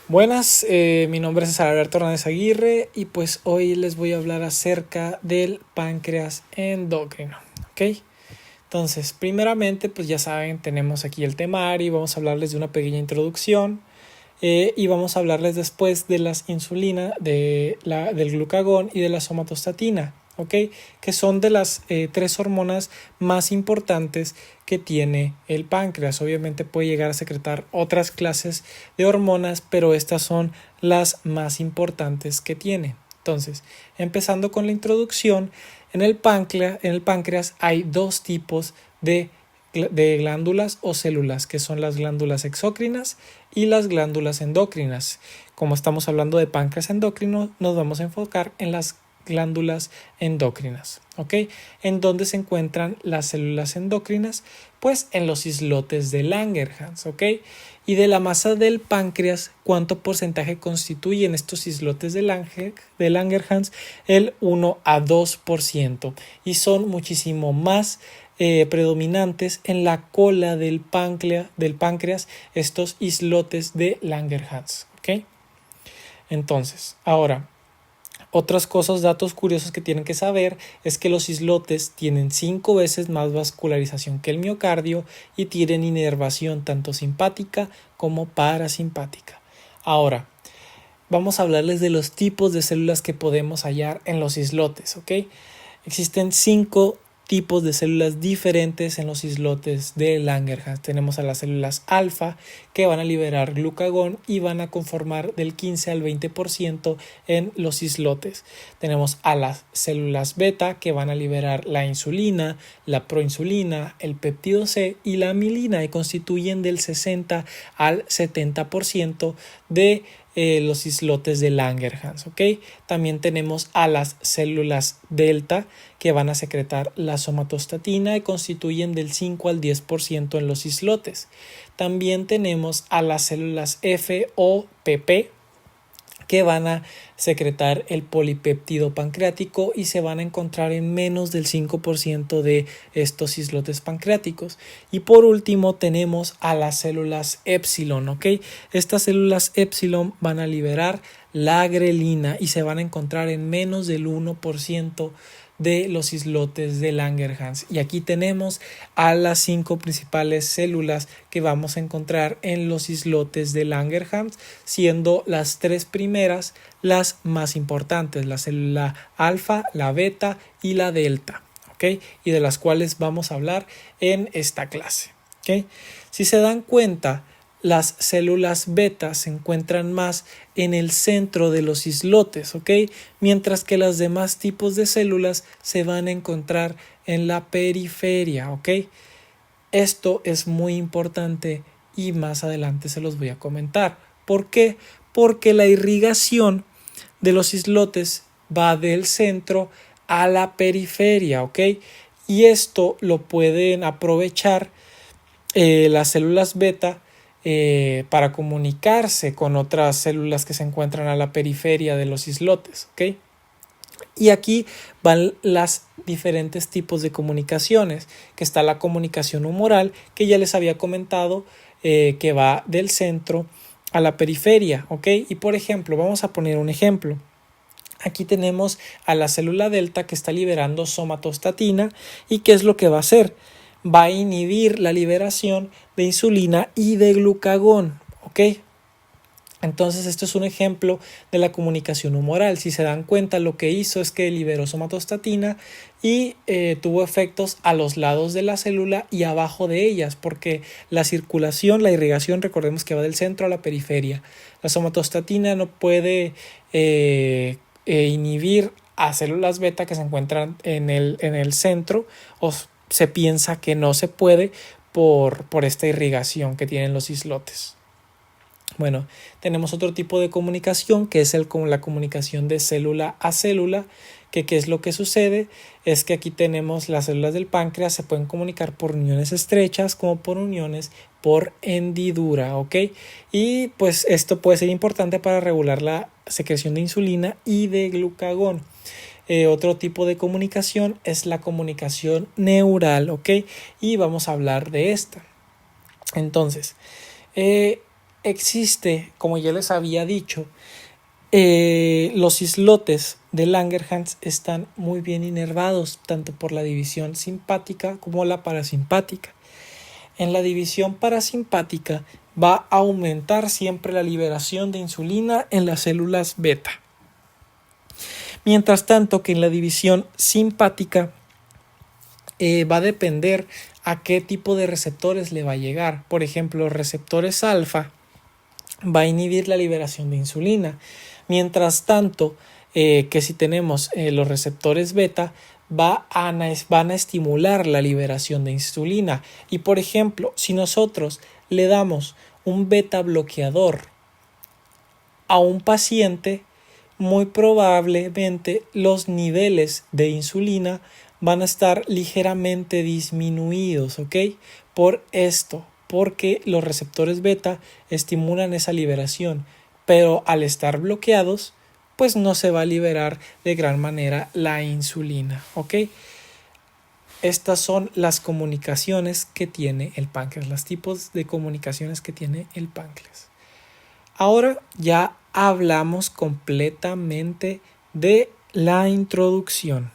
Buenas, mi nombre es César Alberto Hernández Aguirre y pues hoy les voy a hablar acerca del páncreas endocrino, ¿ok? Entonces, primeramente, pues ya saben, tenemos aquí el temario y vamos a hablarles de una pequeña introducción y vamos a hablarles después de las insulina, del glucagón y de la somatostatina, ¿ok? Que son de las tres hormonas más importantes que tiene el páncreas. Obviamente puede llegar a secretar otras clases de hormonas, pero estas son las más importantes que tiene. Entonces, empezando con la introducción, en el páncreas hay dos tipos de glándulas o células, que son las glándulas exócrinas y las glándulas endócrinas. Como estamos hablando de páncreas endocrino, nos vamos a enfocar en las glándulas endócrinas, ¿ok? ¿En dónde se encuentran las células endócrinas? Pues en los islotes de Langerhans, ¿ok? Y de la masa del páncreas, ¿cuánto porcentaje constituyen estos islotes de Langerhans? El 1 a 2%, y son muchísimo más predominantes en la cola del páncreas, estos islotes de Langerhans, ¿ok? Entonces, ahora, otras cosas, datos curiosos que tienen que saber es que los islotes tienen 5 veces más vascularización que el miocardio y tienen inervación tanto simpática como parasimpática. Ahora, vamos a hablarles de los tipos de células que podemos hallar en los islotes, ¿ok? Existen 5 tipos de células diferentes en los islotes de Langerhans. Tenemos a las células alfa, que van a liberar glucagón y van a conformar del 15 al 20% en los islotes. Tenemos a las células beta, que van a liberar la insulina, la proinsulina, el péptido C y la amilina, y constituyen del 60 al 70% de los islotes de Langerhans, ¿ok? También tenemos a las células delta, que van a secretar la somatostatina y constituyen del 5 al 10% en los islotes. También tenemos a las células F o PP, que van a secretar el polipéptido pancreático y se van a encontrar en menos del 5% de estos islotes pancreáticos. Y por último tenemos a las células epsilon, ¿ok? Estas células epsilon van a liberar la grelina y se van a encontrar en menos del 1% de los islotes de Langerhans. Y aquí tenemos a las 5 principales células que vamos a encontrar en los islotes de Langerhans, siendo las 3 primeras las más importantes: la célula alfa, la beta y la delta, ¿ok? Y de las cuales vamos a hablar en esta clase, ¿ok? Si se dan cuenta, las células beta se encuentran más en el centro de los islotes, ¿ok? Mientras que los demás tipos de células se van a encontrar en la periferia, ¿ok? Esto es muy importante y más adelante se los voy a comentar. ¿Por qué? Porque la irrigación de los islotes va del centro a la periferia, ¿ok? Y esto lo pueden aprovechar las células beta para comunicarse con otras células que se encuentran a la periferia de los islotes, ¿ok? Y aquí van las diferentes tipos de comunicaciones, que está la comunicación humoral, que ya les había comentado, que va del centro a la periferia, ¿ok? Y por ejemplo, vamos a poner un ejemplo. Aquí tenemos a la célula delta, que está liberando somatostatina, y ¿qué es lo que va a hacer? Va a inhibir la liberación de insulina y de glucagón, ¿ok? Entonces esto es un ejemplo de la comunicación humoral. Si se dan cuenta, lo que hizo es que liberó somatostatina y tuvo efectos a los lados de la célula y abajo de ellas, porque la circulación, la irrigación, recordemos que va del centro a la periferia. La somatostatina no puede inhibir a células beta que se encuentran en el centro, o se piensa que no se puede por esta irrigación que tienen los islotes. Bueno, tenemos otro tipo de comunicación, que es la comunicación de célula a célula, que qué es lo que sucede, es que aquí tenemos las células del páncreas, se pueden comunicar por uniones estrechas como por uniones por hendidura, ¿ok? Y pues esto puede ser importante para regular la secreción de insulina y de glucagón. Otro tipo de comunicación es la comunicación neural, ¿ok? Y vamos a hablar de esta. Entonces, existe, como ya les había dicho, los islotes de Langerhans están muy bien inervados, tanto por la división simpática como la parasimpática. En la división parasimpática va a aumentar siempre la liberación de insulina en las células beta. Mientras tanto que en la división simpática va a depender a qué tipo de receptores le va a llegar. Por ejemplo, los receptores alfa va a inhibir la liberación de insulina. Mientras tanto, que si tenemos los receptores beta, van a estimular la liberación de insulina. Y por ejemplo, si nosotros le damos un beta bloqueador a un paciente, muy probablemente los niveles de insulina van a estar ligeramente disminuidos, ¿ok? Por esto, porque los receptores beta estimulan esa liberación, pero al estar bloqueados, pues no se va a liberar de gran manera la insulina, ¿ok? Estas son las comunicaciones que tiene el páncreas, los tipos de comunicaciones que tiene el páncreas. Ahora ya hablamos completamente de la introducción.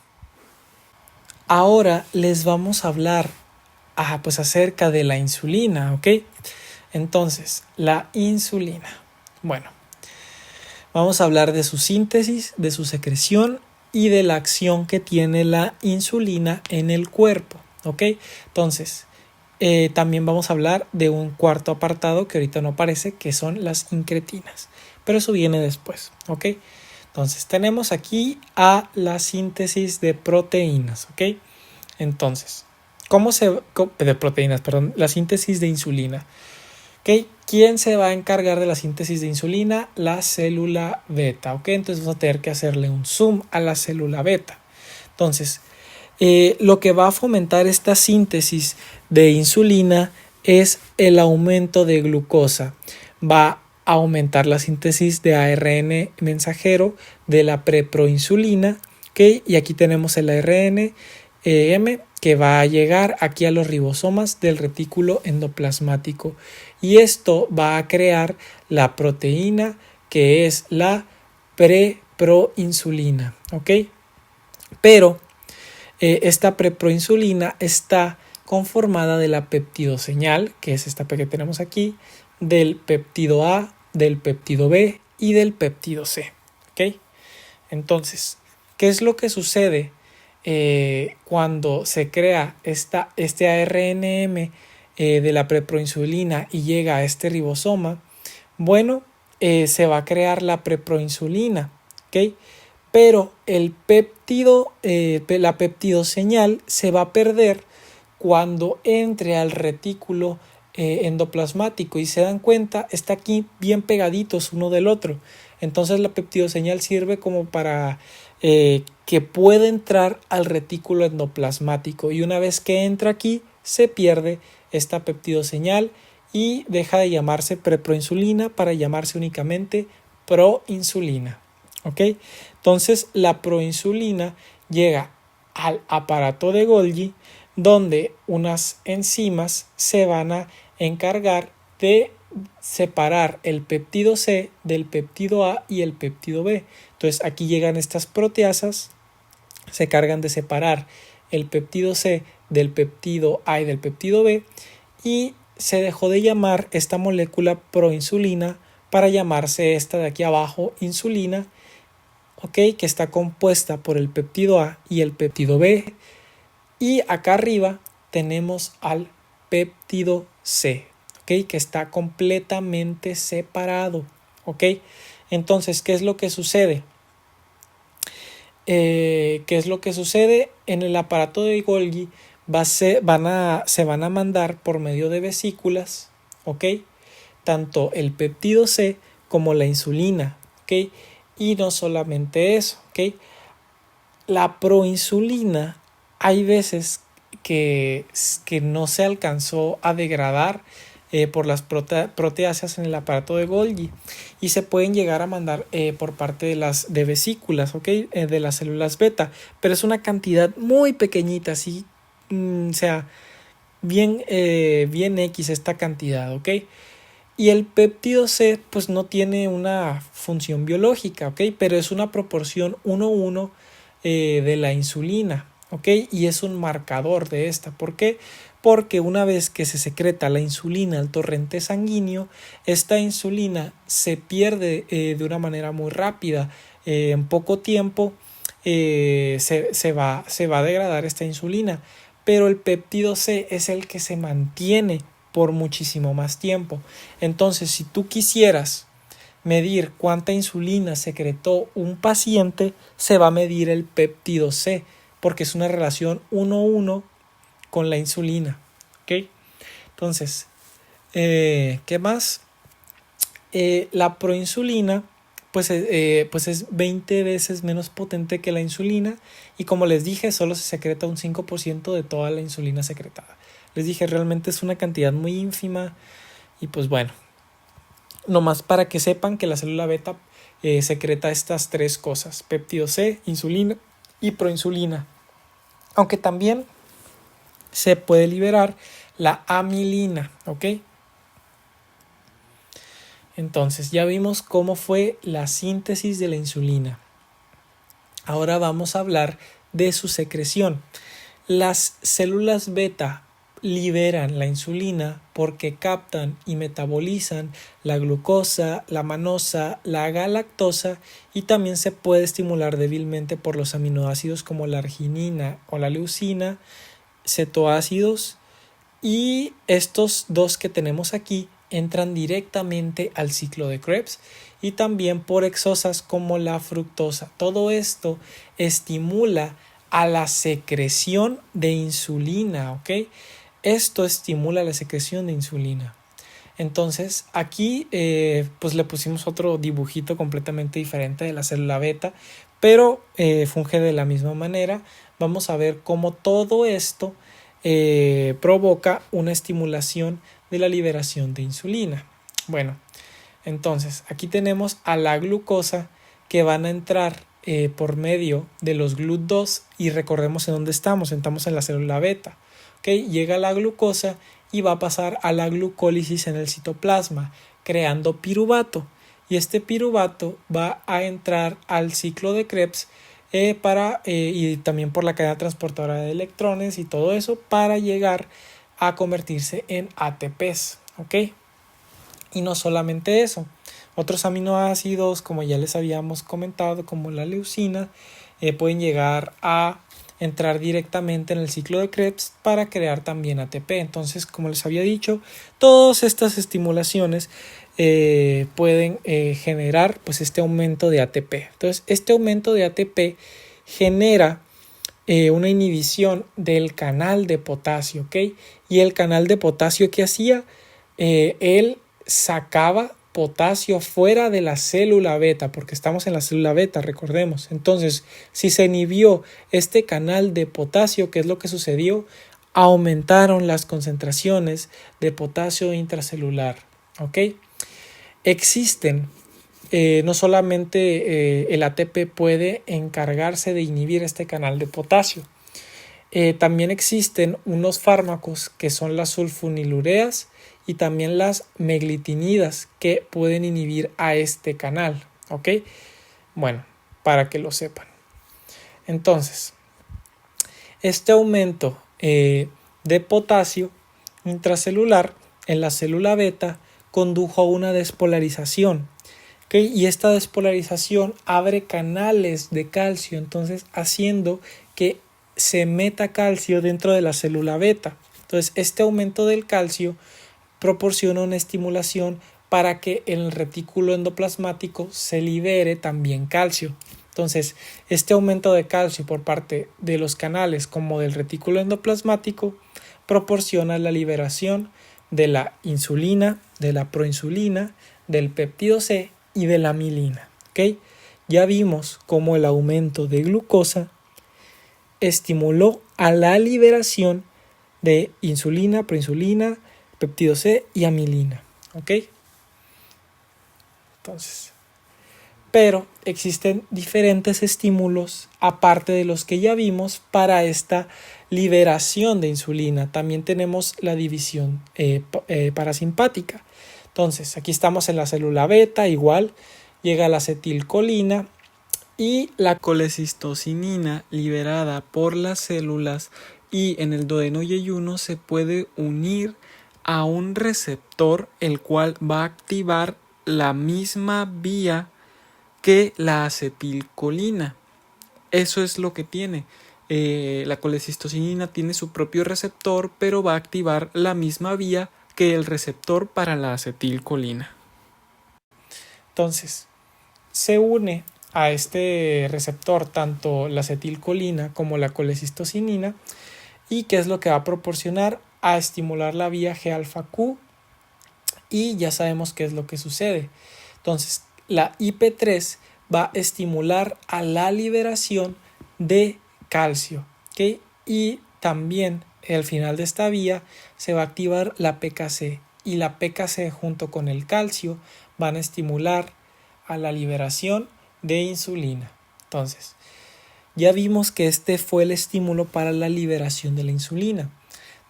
Ahora les vamos a hablar pues acerca de la insulina, ¿ok? Entonces, la insulina. Bueno, vamos a hablar de su síntesis, de su secreción y de la acción que tiene la insulina en el cuerpo, ¿ok? Entonces, también vamos a hablar de un cuarto apartado que ahorita no aparece, que son las incretinas, pero eso viene después, ¿ok? Entonces tenemos aquí a la síntesis de proteínas, ¿ok? Entonces, de proteínas, perdón, la síntesis de insulina, ¿ok? ¿Quién se va a encargar de la síntesis de insulina? La célula beta, ¿ok? Entonces vamos a tener que hacerle un zoom a la célula beta. Entonces, lo que va a fomentar esta síntesis de insulina es el aumento de glucosa. Va a aumentar la síntesis de ARN mensajero de la preproinsulina, ¿okay? Y aquí tenemos el ARN M que va a llegar aquí a los ribosomas del retículo endoplasmático, y esto va a crear la proteína que es la preproinsulina, ¿ok? Pero esta preproinsulina está conformada de la peptidoseñal, que es esta que tenemos aquí, del péptido A, del péptido B y del péptido C. ¿Okay? Entonces, ¿qué es lo que sucede cuando se crea este ARNM de la preproinsulina y llega a este ribosoma? Bueno, se va a crear la preproinsulina, ¿ok? Pero el péptido, la peptidoseñal se va a perder cuando entre al retículo endoplasmático, y se dan cuenta, está aquí bien pegaditos uno del otro. Entonces la peptidoseñal sirve como para que pueda entrar al retículo endoplasmático, y una vez que entra aquí se pierde esta peptidoseñal y deja de llamarse preproinsulina para llamarse únicamente proinsulina. ¿Ok? Entonces la proinsulina llega al aparato de Golgi, donde unas enzimas se van a encargar de separar el péptido C del péptido A y el péptido B. Entonces aquí llegan estas proteasas, se cargan de separar el péptido C del péptido A y del péptido B, y se dejó de llamar esta molécula proinsulina para llamarse esta de aquí abajo insulina, ¿ok? Que está compuesta por el péptido A y el péptido B, y acá arriba tenemos al péptido C, ¿ok? Que está completamente separado, ¿ok? Entonces, ¿qué es lo que sucede? ¿Qué es lo que sucede? En el aparato de Golgi se van a mandar por medio de vesículas, ¿ok? Tanto el péptido C como la insulina, ¿ok? Y no solamente eso, ¿ok? La proinsulina hay veces que no se alcanzó a degradar por las proteasas en el aparato de Golgi, y se pueden llegar a mandar por parte de vesículas, ¿ok? De las células beta, pero es una cantidad muy pequeñita, así, o sea, bien X esta cantidad, ¿ok? Y el péptido C pues no tiene una función biológica, ¿ok? Pero es una proporción 1:1 de la insulina, ¿ok? Y es un marcador de esta. ¿Por qué? Porque una vez que se secreta la insulina al torrente sanguíneo, esta insulina se pierde de una manera muy rápida. En poco tiempo se va a degradar esta insulina, pero el péptido C es el que se mantiene por muchísimo más tiempo. Entonces, si tú quisieras medir cuánta insulina secretó un paciente, se va a medir el péptido C, porque es una relación 1:1 con la insulina. ¿Ok? Entonces, ¿qué más? La proinsulina pues es 20 veces menos potente que la insulina, y como les dije, solo se secreta un 5% de toda la insulina secretada. Les dije, realmente es una cantidad muy ínfima. Y pues bueno, nomás para que sepan que la célula beta secreta estas tres cosas: péptido C, insulina y proinsulina. Aunque también se puede liberar la amilina, ¿ok? Entonces ya vimos cómo fue la síntesis de la insulina. Ahora vamos a hablar de su secreción. Las células beta liberan la insulina porque captan y metabolizan la glucosa, la manosa, la galactosa, y también se puede estimular débilmente por los aminoácidos como la arginina o la leucina, cetoácidos, y estos dos que tenemos aquí entran directamente al ciclo de Krebs, y también por exosas como la fructosa. Todo esto estimula a la secreción de insulina, ¿ok? Esto estimula la secreción de insulina. Entonces aquí pues le pusimos otro dibujito completamente diferente de la célula beta, pero funge de la misma manera. Vamos a ver cómo todo esto provoca una estimulación de la liberación de insulina. Bueno, entonces aquí tenemos a la glucosa que van a entrar por medio de los GLUT2, y recordemos en dónde estamos en la célula beta. ¿Okay? Llega la glucosa y va a pasar a la glucólisis en el citoplasma, creando piruvato, y este piruvato va a entrar al ciclo de Krebs y también por la cadena transportadora de electrones y todo eso, para llegar a convertirse en ATPs, ¿ok? Y no solamente eso, otros aminoácidos, como ya les habíamos comentado, como la leucina, pueden llegar a entrar directamente en el ciclo de Krebs para crear también ATP. Entonces, como les había dicho, todas estas estimulaciones pueden generar pues este aumento de ATP. Entonces, este aumento de ATP genera una inhibición del canal de potasio, ¿ok? Y el canal de potasio, ¿qué hacía? Él sacaba potasio fuera de la célula beta, porque estamos en la célula beta, recordemos. Entonces, si se inhibió este canal de potasio, ¿qué es lo que sucedió? Aumentaron las concentraciones de potasio intracelular, ¿ok? Existen no solamente el ATP puede encargarse de inhibir este canal de potasio, también existen unos fármacos que son las sulfonilureas y también las meglitinidas que pueden inhibir a este canal, ¿ok? Bueno, para que lo sepan. Entonces, este aumento de potasio intracelular en la célula beta condujo a una despolarización, ¿okay? Y esta despolarización abre canales de calcio, entonces haciendo que se meta calcio dentro de la célula beta. Entonces este aumento del calcio proporciona una estimulación para que en el retículo endoplasmático se libere también calcio. Entonces este aumento de calcio por parte de los canales como del retículo endoplasmático proporciona la liberación de la insulina, de la proinsulina, del péptido C y de la amilina, ¿ok? Ya vimos cómo el aumento de glucosa estimuló a la liberación de insulina, proinsulina, péptido C y amilina, ¿ok? Entonces, pero existen diferentes estímulos aparte de los que ya vimos para esta liberación de insulina. También tenemos la división parasimpática. Entonces, aquí estamos en la célula beta, igual llega la acetilcolina y la colecistocinina liberada por las células y en el duodeno yeyuno se puede unir a un receptor el cual va a activar la misma vía que la acetilcolina. Eso es lo que tiene. La colecistocinina tiene su propio receptor, pero va a activar la misma vía que el receptor para la acetilcolina. Entonces, se une a este receptor tanto la acetilcolina como la colecistocinina, y qué es lo que va a proporcionar a estimular la vía G-alfa-Q, y ya sabemos qué es lo que sucede. Entonces, la IP3 va a estimular a la liberación de calcio, ¿okay? Y también al final de esta vía se va a activar la PKC, y la PKC junto con el calcio van a estimular a la liberación de insulina. Entonces, ya vimos que este fue el estímulo para la liberación de la insulina.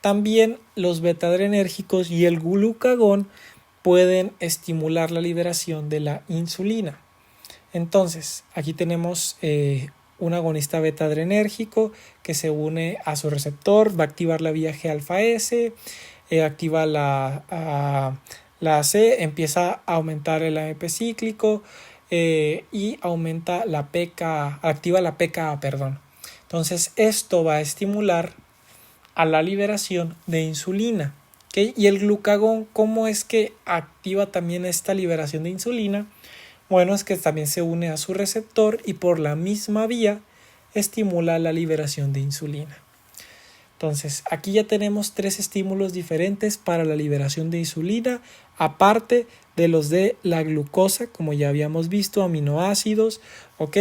También los beta-adrenérgicos y el glucagón pueden estimular la liberación de la insulina. Entonces, aquí tenemos un agonista beta-adrenérgico que se une a su receptor, va a activar la vía G-alfa-S, activa la C, empieza a aumentar el AMP cíclico y aumenta la PK, activa la PKA, perdón. Entonces, esto va a estimular a la liberación de insulina. ¿Okay? Y el glucagón, ¿cómo es que activa también esta liberación de insulina? Bueno, es que también se une a su receptor y por la misma vía estimula la liberación de insulina. Entonces, aquí ya tenemos 3 estímulos diferentes para la liberación de insulina, aparte de los de la glucosa, como ya habíamos visto, aminoácidos, ¿ok?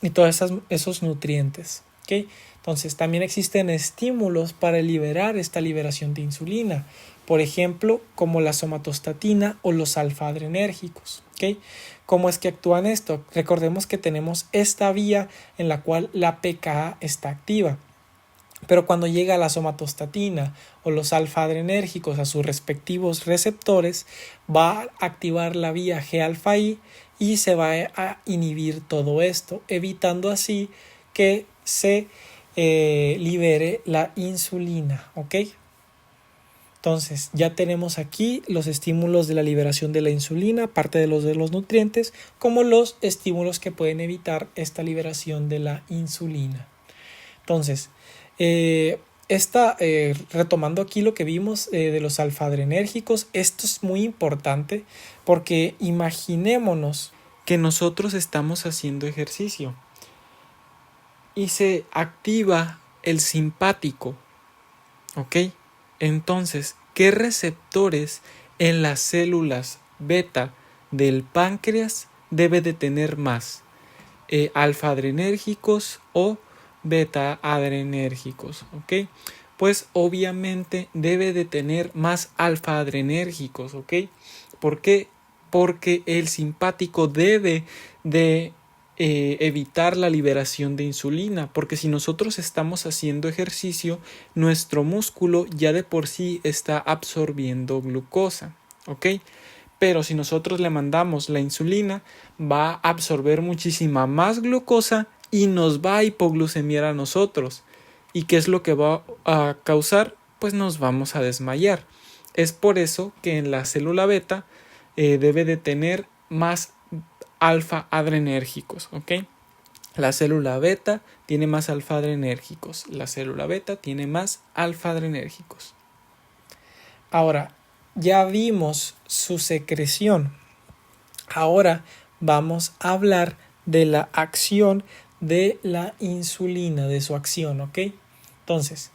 Y todos esos nutrientes, ¿ok? Entonces, también existen estímulos para liberar esta liberación de insulina, por ejemplo, como la somatostatina o los alfa-adrenérgicos, ¿ok? ¿Cómo es que actúan esto? Recordemos que tenemos esta vía en la cual la PKA está activa. Pero cuando llega la somatostatina o los alfa-adrenérgicos a sus respectivos receptores, va a activar la vía G-alfa-I y se va a inhibir todo esto, evitando así que se libere la insulina, ¿ok? Entonces ya tenemos aquí los estímulos de la liberación de la insulina, aparte de los nutrientes, como los estímulos que pueden evitar esta liberación de la insulina. Entonces, retomando aquí lo que vimos de los alfa-adrenérgicos, esto es muy importante porque imaginémonos que nosotros estamos haciendo ejercicio y se activa el simpático, ¿ok? Entonces, ¿qué receptores en las células beta del páncreas debe de tener más? ¿Alfa-adrenérgicos o beta-adrenérgicos? ¿Ok? Pues obviamente debe de tener más alfa-adrenérgicos, ¿ok? ¿Por qué? Porque el simpático debe de evitar la liberación de insulina, porque si nosotros estamos haciendo ejercicio, nuestro músculo ya de por sí está absorbiendo glucosa, ¿ok? Pero si nosotros le mandamos la insulina, va a absorber muchísima más glucosa y nos va a hipoglucemiar a nosotros. ¿Y qué es lo que va a causar? Pues nos vamos a desmayar. Es por eso que en la célula beta debe de tener más alfa-adrenérgicos, ¿ok? La célula beta tiene más alfa-adrenérgicos. La célula beta tiene más alfa-adrenérgicos. Ahora, ya vimos su secreción. Ahora vamos a hablar de la acción de la insulina, de su acción, ¿ok? Entonces,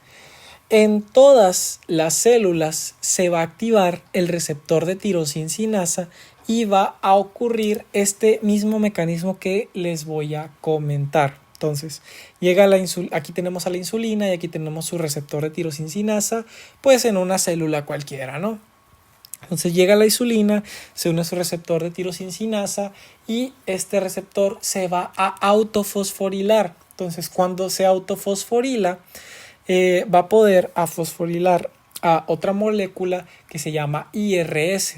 en todas las células se va a activar el receptor de tirosincinasa y va a ocurrir este mismo mecanismo que les voy a comentar. Entonces, llega aquí tenemos a la insulina y aquí tenemos su receptor de tirosincinasa, pues en una célula cualquiera, ¿no? Entonces llega la insulina, se une a su receptor de tirosincinasa y este receptor se va a autofosforilar. Entonces, cuando se autofosforila, va a poder fosforilar a otra molécula que se llama IRS.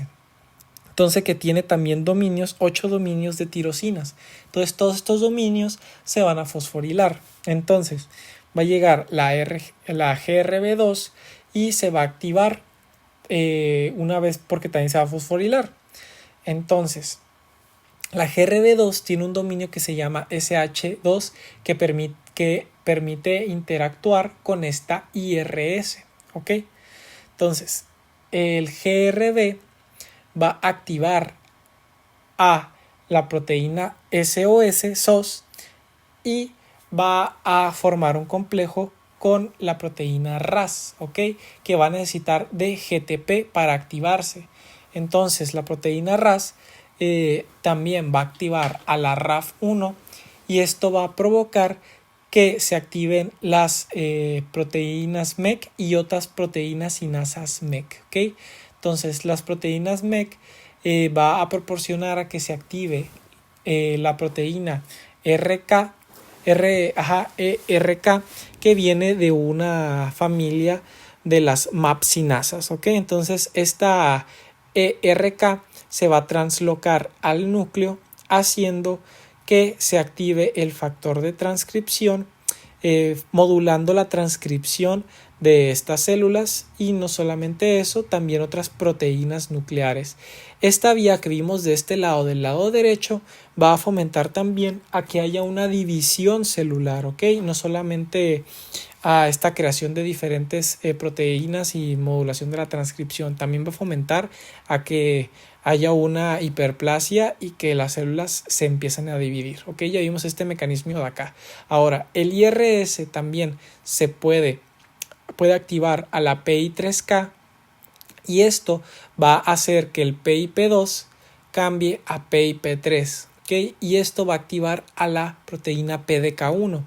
Entonces que tiene también dominios, 8 dominios de tirosinas. Entonces todos estos dominios se van a fosforilar. Entonces va a llegar la GRB2 y se va a activar una vez porque también se va a fosforilar. Entonces la GRB2 tiene un dominio que se llama SH2 que permite interactuar con esta IRS. ¿Ok? Entonces el GRB va a activar a la proteína SOS y va a formar un complejo con la proteína RAS, ¿ok? Que va a necesitar de GTP para activarse. Entonces la proteína RAS también va a activar a la RAF1 y esto va a provocar que se activen las proteínas MEC y otras proteínas sinasas MEC, ¿ok? Entonces las proteínas MEC va a proporcionar a que se active la proteína RK que viene de una familia de las MAP sinasas, ¿ok? Entonces esta ERK se va a translocar al núcleo haciendo que se active el factor de transcripción, modulando la transcripción de estas células y no solamente eso, también otras proteínas nucleares. Esta vía que vimos de este lado, del lado derecho, va a fomentar también a que haya una división celular, ¿ok? No solamente a esta creación de diferentes proteínas y modulación de la transcripción, también va a fomentar a que haya una hiperplasia y que las células se empiecen a dividir, ¿ok? Ya vimos este mecanismo de acá. Ahora, el IRS también se puede activar a la PI3K y esto va a hacer que el PIP2 cambie a PIP3, ¿ok? Y esto va a activar a la proteína PDK1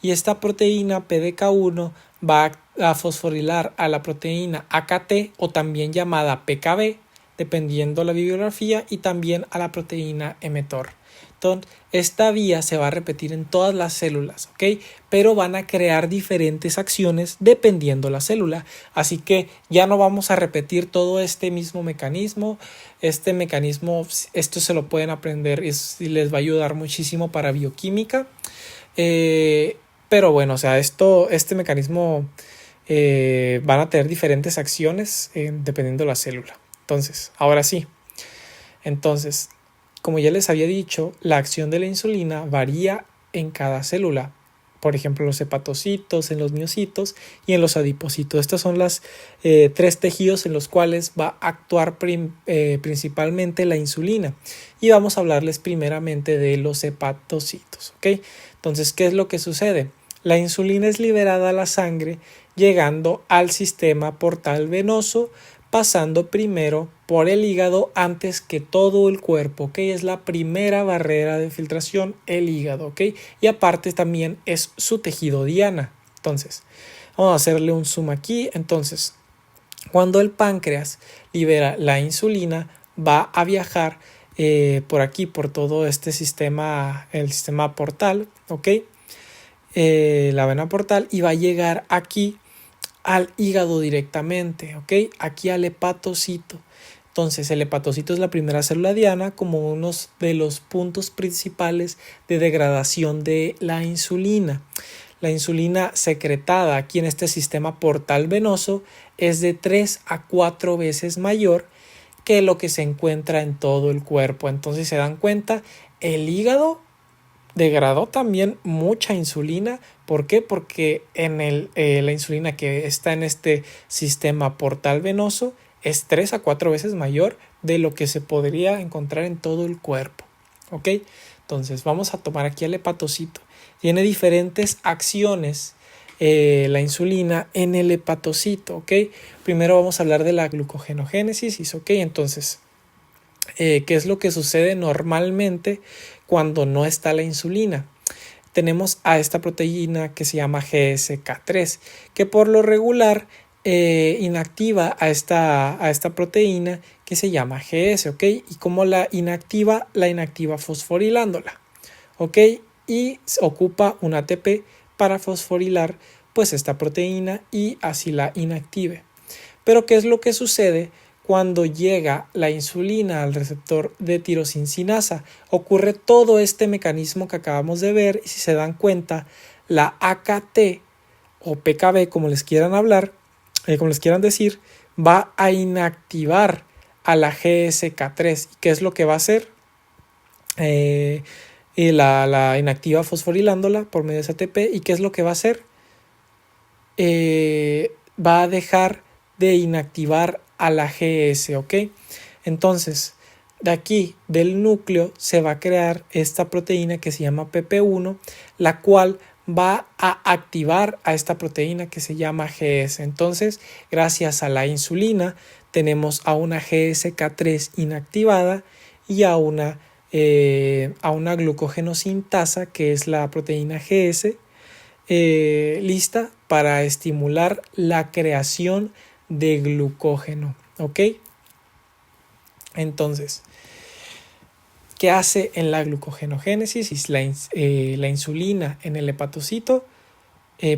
y esta proteína PDK1 va a fosforilar a la proteína AKT o también llamada PKB dependiendo la bibliografía y también a la proteína mTOR. Entonces, esta vía se va a repetir en todas las células, ¿ok? Pero van a crear diferentes acciones dependiendo la célula. Así que ya no vamos a repetir todo este mismo mecanismo. Este mecanismo, esto se lo pueden aprender y les va a ayudar muchísimo para bioquímica. Pero bueno, o sea, este mecanismo van a tener diferentes acciones dependiendo de la célula. Entonces, ahora sí. Entonces, como ya les había dicho, la acción de la insulina varía en cada célula. Por ejemplo, en los hepatocitos, en los miocitos y en los adipocitos. Estos son los 3 tejidos en los cuales va a actuar principalmente la insulina. Y vamos a hablarles primeramente de los hepatocitos, ¿ok? Entonces, ¿qué es lo que sucede? La insulina es liberada a la sangre llegando al sistema portal venoso, pasando primero por el hígado antes que todo el cuerpo, ¿ok? Es la primera barrera de filtración, el hígado, ¿ok? Y aparte también es su tejido diana. Entonces, vamos a hacerle un zoom aquí. Entonces, cuando el páncreas libera la insulina, va a viajar por aquí, por todo este sistema, el sistema portal, ¿ok? La vena portal y va a llegar aquí al hígado directamente, ¿ok? Aquí al hepatocito. Entonces el hepatocito es la primera célula diana como uno de los puntos principales de degradación de la insulina. La insulina secretada aquí en este sistema portal venoso es de 3 a 4 veces mayor que lo que se encuentra en todo el cuerpo. Entonces se dan cuenta, el hígado degradó también mucha insulina. ¿Por qué? Porque la insulina que está en este sistema portal venoso es 3 a 4 veces mayor de lo que se podría encontrar en todo el cuerpo. ¿Ok? Entonces vamos a tomar aquí el hepatocito. Tiene diferentes acciones la insulina en el hepatocito. ¿Ok? Primero vamos a hablar de la glucogenogénesis. ¿Ok? Entonces, ¿qué es lo que sucede normalmente cuando no está la insulina? Tenemos a esta proteína que se llama GSK3, que por lo regular inactiva a esta proteína que se llama GS, ¿ok? Y como la inactiva fosforilándola, ¿ok? Y ocupa un ATP para fosforilar pues esta proteína y así la inactive. Pero ¿qué es lo que sucede cuando llega la insulina al receptor de tirosincinasa. Ocurre todo este mecanismo que acabamos de ver y si se dan cuenta, la AKT o PKB, como les quieran hablar, como les quieran decir, va a inactivar a la GSK3. ¿Y qué es lo que va a hacer? La inactiva fosforilándola por medio de ATP. ¿Y qué es lo que va a hacer? Va a dejar de inactivar a la GS, ¿ok? Entonces, de aquí, del núcleo, se va a crear esta proteína que se llama PP1, la cual va a activar a esta proteína que se llama GS. Entonces, gracias a la insulina, tenemos a una GSK3 inactivada y a una glucogenosintasa, que es la proteína GS, lista para estimular la creación de glucógeno, ¿ok? Entonces, ¿qué hace en la glucogenogénesis? La insulina en el hepatocito,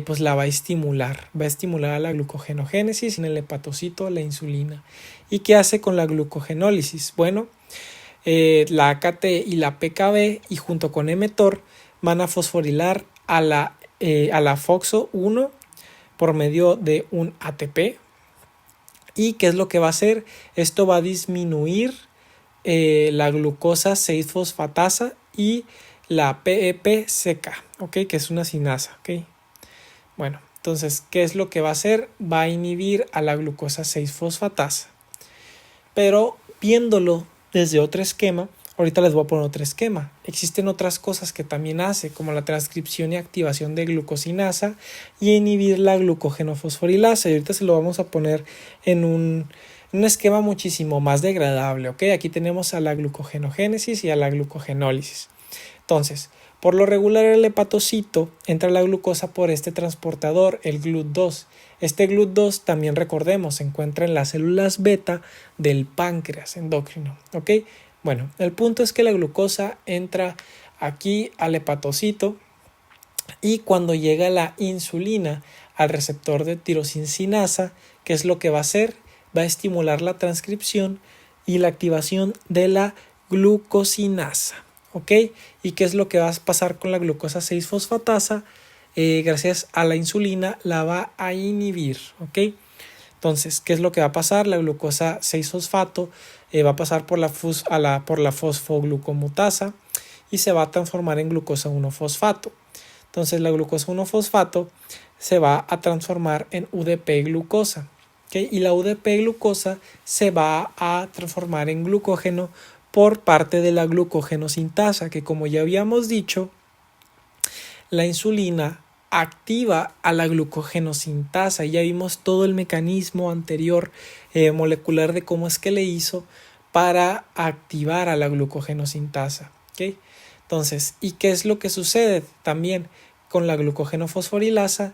pues la va a estimular a la glucogenogénesis en el hepatocito la insulina. ¿Y qué hace con la glucogenólisis? Bueno, la AKT y la PKB y junto con mTOR van a fosforilar a la FOXO1 por medio de un ATP. ¿Y qué es lo que va a hacer? Esto va a disminuir la glucosa 6-fosfatasa y la PEP-CK, ¿ok? Que es una sinasa, ¿ok? Bueno, entonces, ¿qué es lo que va a hacer? Va a inhibir a la glucosa 6-fosfatasa. Pero viéndolo desde otro esquema, ahorita les voy a poner otro esquema. Existen otras cosas que también hace, como la transcripción y activación de glucosinasa y inhibir la glucogenofosforilasa. Y ahorita se lo vamos a poner en un esquema muchísimo más degradable, ¿ok? Aquí tenemos a la glucogenogénesis y a la glucogenólisis. Entonces, por lo regular el hepatocito entra la glucosa por este transportador, el GLUT2. Este GLUT2 también recordemos, se encuentra en las células beta del páncreas endocrino, ¿ok? Bueno, el punto es que la glucosa entra aquí al hepatocito y cuando llega la insulina al receptor de tirosincinasa, ¿qué es lo que va a hacer? Va a estimular la transcripción y la activación de la glucosinasa, ¿ok? ¿Y qué es lo que va a pasar con la glucosa 6-fosfatasa? Gracias a la insulina la va a inhibir, ¿ok? Entonces, ¿qué es lo que va a pasar? La glucosa 6-fosfato va a pasar por la fosfoglucomutasa y se va a transformar en glucosa 1-fosfato. Entonces, la glucosa 1-fosfato se va a transformar en UDP-glucosa, ¿okay? Y la UDP-glucosa se va a transformar en glucógeno por parte de la glucogenosintasa, que como ya habíamos dicho, la insulina activa a la glucogenosintasa. Ya vimos todo el mecanismo anterior molecular de cómo es que le hizo para activar a la glucogenosintasa, ¿okay? Entonces, ¿y qué es lo que sucede también con la glucogenofosforilasa?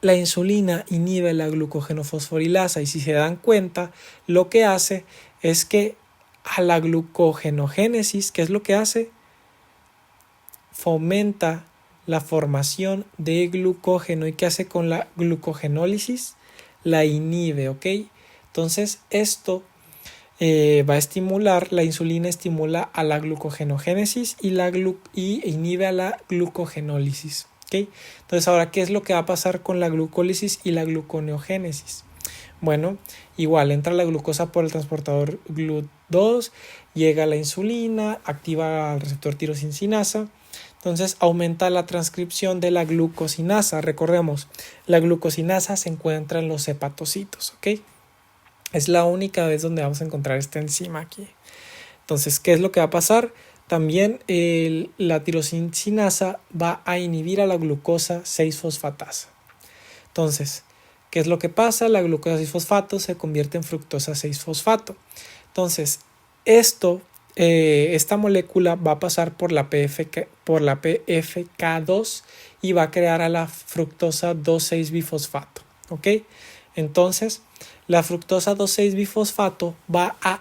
La insulina inhibe la glucogenofosforilasa y si se dan cuenta, lo que hace es que a la glucogenogénesis, ¿qué es lo que hace? Fomenta la formación de glucógeno. ¿Y qué hace con la glucogenólisis? La inhibe, ¿ok? Entonces esto va a estimular, la insulina estimula a la glucogenogénesis y inhibe a la glucogenólisis, ¿ok? Entonces ahora, ¿qué es lo que va a pasar con la glucólisis y la gluconeogénesis? Bueno, igual entra la glucosa por el transportador GLUT2, llega la insulina, activa el receptor tirosincinasa. Entonces aumenta la transcripción de la glucosinasa. Recordemos, la glucosinasa se encuentra en los hepatocitos, ¿ok? Es la única vez donde vamos a encontrar esta enzima aquí. Entonces, ¿qué es lo que va a pasar? También la tirosincinasa va a inhibir a la glucosa 6-fosfatasa. Entonces, ¿qué es lo que pasa? La glucosa 6-fosfato se convierte en fructosa 6-fosfato. Entonces, esta molécula va a pasar por la PFK2 y va a crear a la fructosa 2,6-bifosfato, ¿ok? Entonces, la fructosa 2,6-bifosfato va a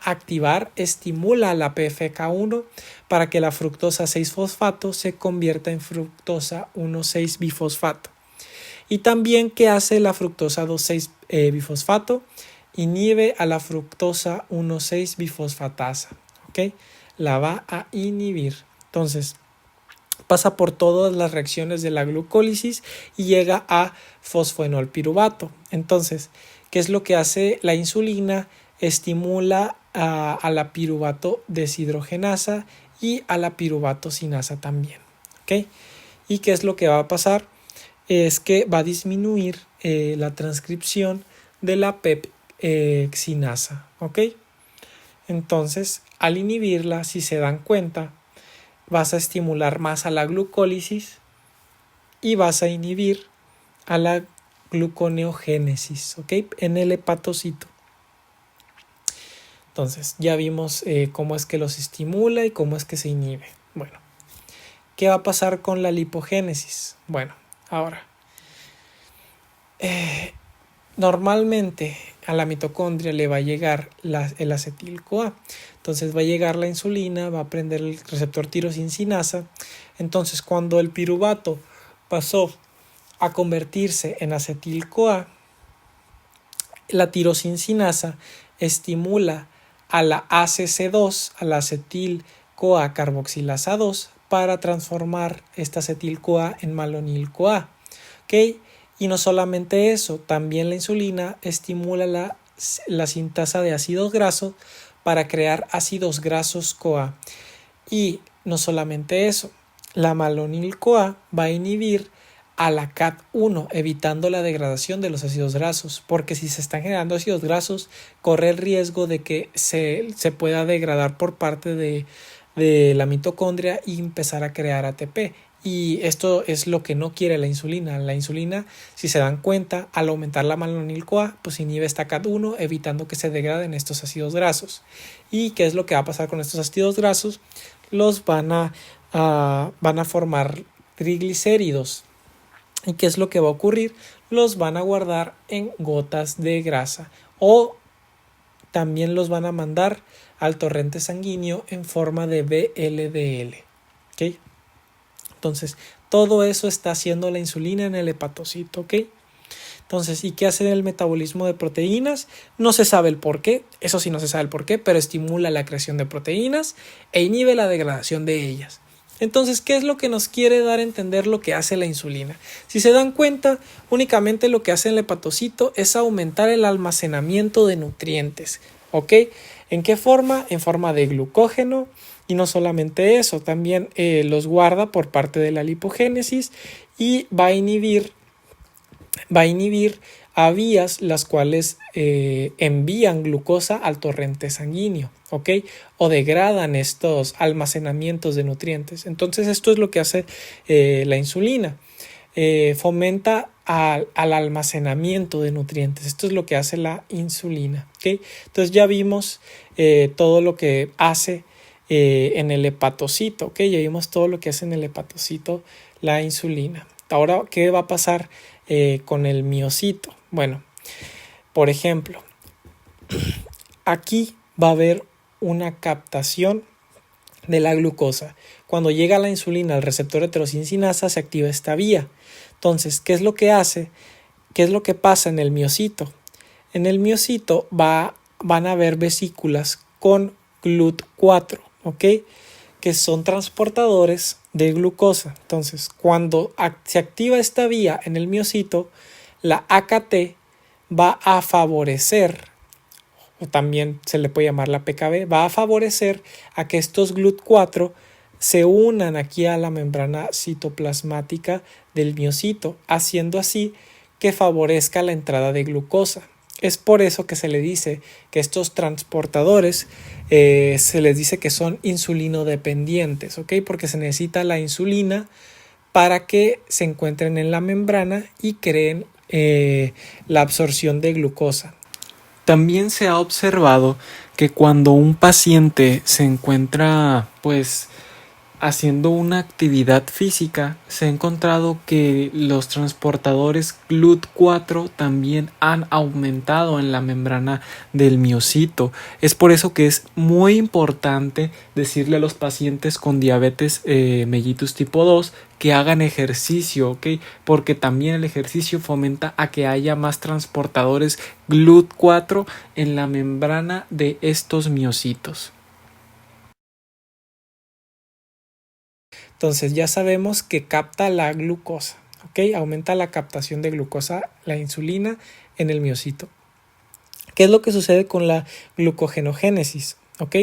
estimula a la PFK1 para que la fructosa 6-fosfato se convierta en fructosa 1,6-bifosfato. Y también, ¿qué hace la fructosa 2,6-bifosfato? inhibe a la fructosa 1,6-bifosfatasa, ¿ok? La va a inhibir. Entonces, pasa por todas las reacciones de la glucólisis y llega a fosfoenolpiruvato. Entonces, ¿qué es lo que hace la insulina? Estimula a la piruvato deshidrogenasa y a la piruvato sinasa también, ¿ok? ¿Y qué es lo que va a pasar? Es que va a disminuir la transcripción de la pepsinasa, ¿ok? Entonces, al inhibirla, si se dan cuenta, vas a estimular más a la glucólisis y vas a inhibir a la gluconeogénesis, ¿ok? En el hepatocito. Entonces, ya vimos cómo es que los estimula y cómo es que se inhibe. Bueno, ¿qué va a pasar con la lipogénesis? Bueno, ahora, normalmente a la mitocondria le va a llegar el acetil-CoA. Entonces va a llegar la insulina, va a prender el receptor tirosincinasa. Entonces cuando el piruvato pasó a convertirse en acetil-CoA, la tirosincinasa estimula a la ACC2, a la acetil-CoA carboxilasa 2, para transformar esta acetil-CoA en malonil-CoA. ¿Ok? Y no solamente eso, también la insulina estimula la sintasa de ácidos grasos para crear ácidos grasos CoA. Y no solamente eso, la malonil-CoA va a inhibir a la CAT1, evitando la degradación de los ácidos grasos, porque si se están generando ácidos grasos, corre el riesgo de que se pueda degradar por parte de la mitocondria y empezar a crear ATP. Y esto es lo que no quiere la insulina. La insulina, si se dan cuenta, al aumentar la malonil-CoA, pues inhibe esta CAT1, evitando que se degraden estos ácidos grasos. ¿Y qué es lo que va a pasar con estos ácidos grasos? Los van a formar triglicéridos. ¿Y qué es lo que va a ocurrir? Los van a guardar en gotas de grasa o también los van a mandar al torrente sanguíneo en forma de VLDL. ¿Ok? Entonces, todo eso está haciendo la insulina en el hepatocito, ¿ok? Entonces, ¿y qué hace el metabolismo de proteínas? No se sabe el por qué, eso sí no se sabe el por qué, pero estimula la creación de proteínas e inhibe la degradación de ellas. Entonces, ¿qué es lo que nos quiere dar a entender lo que hace la insulina? Si se dan cuenta, únicamente lo que hace el hepatocito es aumentar el almacenamiento de nutrientes, ¿ok? ¿En qué forma? En forma de glucógeno. Y no solamente eso, también los guarda por parte de la lipogénesis y va a inhibir a vías las cuales envían glucosa al torrente sanguíneo, ¿ok? O degradan estos almacenamientos de nutrientes. Entonces esto es lo que hace la insulina. Fomenta al almacenamiento de nutrientes. Esto es lo que hace la insulina, ¿ok? Entonces ya vimos todo lo que hace en el hepatocito, ¿ok? Ya vimos todo lo que hace en el hepatocito la insulina. Ahora, ¿qué va a pasar con el miocito? Bueno, por ejemplo, aquí va a haber una captación de la glucosa. Cuando llega la insulina al receptor de tirosincinasa, se activa esta vía. Entonces, ¿qué es lo que hace? ¿Qué es lo que pasa en el miocito? En el miocito van a haber vesículas con GLUT4, ¿ok? Que son transportadores de glucosa. Entonces, cuando se activa esta vía en el miocito, la AKT va a favorecer, o también se le puede llamar la PKB, va a favorecer a que estos GLUT4 se unan aquí a la membrana citoplasmática del miocito, haciendo así que favorezca la entrada de glucosa. Es por eso que se le dice que estos transportadores se les dice que son insulinodependientes, ¿ok? Porque se necesita la insulina para que se encuentren en la membrana y creen la absorción de glucosa. También se ha observado que cuando un paciente se encuentra, pues, haciendo una actividad física, se ha encontrado que los transportadores GLUT4 también han aumentado en la membrana del miocito. Es por eso que es muy importante decirle a los pacientes con diabetes mellitus tipo 2 que hagan ejercicio, ¿ok? Porque también el ejercicio fomenta a que haya más transportadores GLUT4 en la membrana de estos miocitos. Entonces ya sabemos que capta la glucosa, ¿ok? Aumenta la captación de glucosa, la insulina en el miocito. ¿Qué es lo que sucede con la glucogenogénesis? ¿Ok?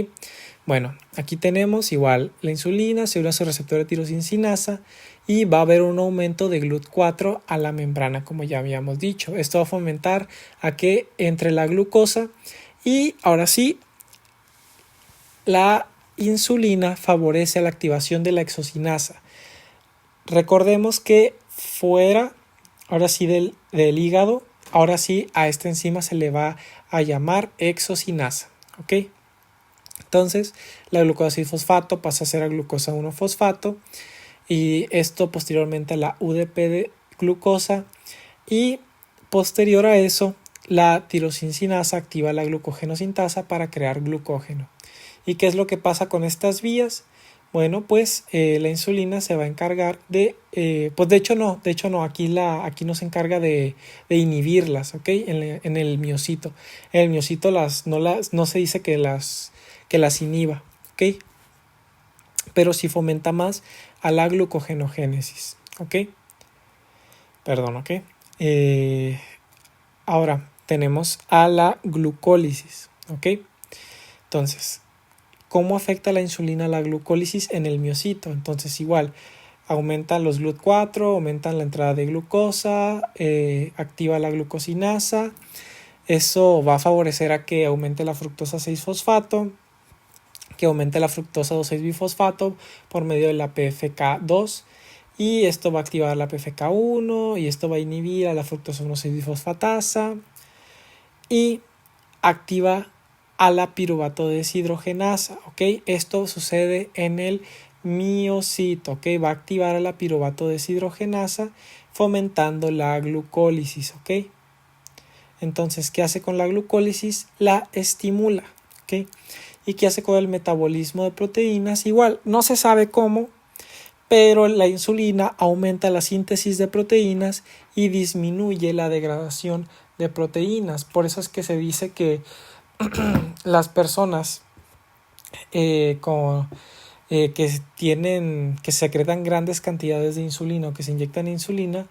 Bueno, aquí tenemos igual la insulina, se une a su receptor de tirosincinasa y va a haber un aumento de GLUT4 a la membrana, como ya habíamos dicho. Esto va a fomentar a que entre la glucosa y ahora sí, la insulina favorece la activación de la exocinasa. Recordemos que fuera, ahora sí del hígado, ahora sí a esta enzima se le va a llamar exocinasa, ¿ok? Entonces la glucosa 6-fosfato pasa a ser a glucosa 1-fosfato y esto posteriormente a la UDP de glucosa y posterior a eso la tirosincinasa activa la glucogenosintasa para crear glucógeno. ¿Y qué es lo que pasa con estas vías? Bueno, pues la insulina se va a encargar de, pues de hecho no, aquí no se encarga de inhibirlas, ¿ok? En el miocito. En el miocito no se dice que las inhiba, ¿ok? Pero sí fomenta más a la glucogenogénesis, ¿ok? Perdón, ¿ok? Ahora tenemos a la glucólisis, ¿ok? Entonces, ¿cómo afecta la insulina a la glucólisis en el miocito? Entonces igual, aumentan los GLUT4, aumentan la entrada de glucosa, activa la glucosinasa. Eso va a favorecer a que aumente la fructosa 6-fosfato, que aumente la fructosa 2,6-bifosfato por medio de la PFK2 y esto va a activar la PFK1 y esto va a inhibir a la fructosa 1,6-bifosfatasa y activa a la piruvato deshidrogenasa, ¿ok? Esto sucede en el miocito, ¿ok? Va a activar a la piruvato deshidrogenasa fomentando la glucólisis, ¿ok? Entonces, ¿qué hace con la glucólisis? La estimula, ¿ok? ¿Y qué hace con el metabolismo de proteínas? Igual, no se sabe cómo, pero la insulina aumenta la síntesis de proteínas y disminuye la degradación de proteínas. Por eso es que se dice que las personas que secretan grandes cantidades de insulina o que se inyectan insulina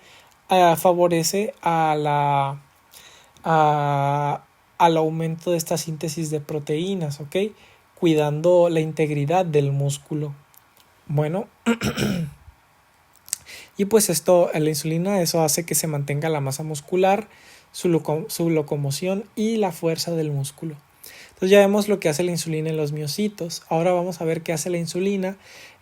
favorece al aumento de esta síntesis de proteínas, ¿ok? Cuidando la integridad del músculo. Bueno, y pues la insulina, eso hace que se mantenga la masa muscular, su locomoción y la fuerza del músculo. Entonces ya vemos lo que hace la insulina en los miocitos. Ahora vamos a ver qué hace la insulina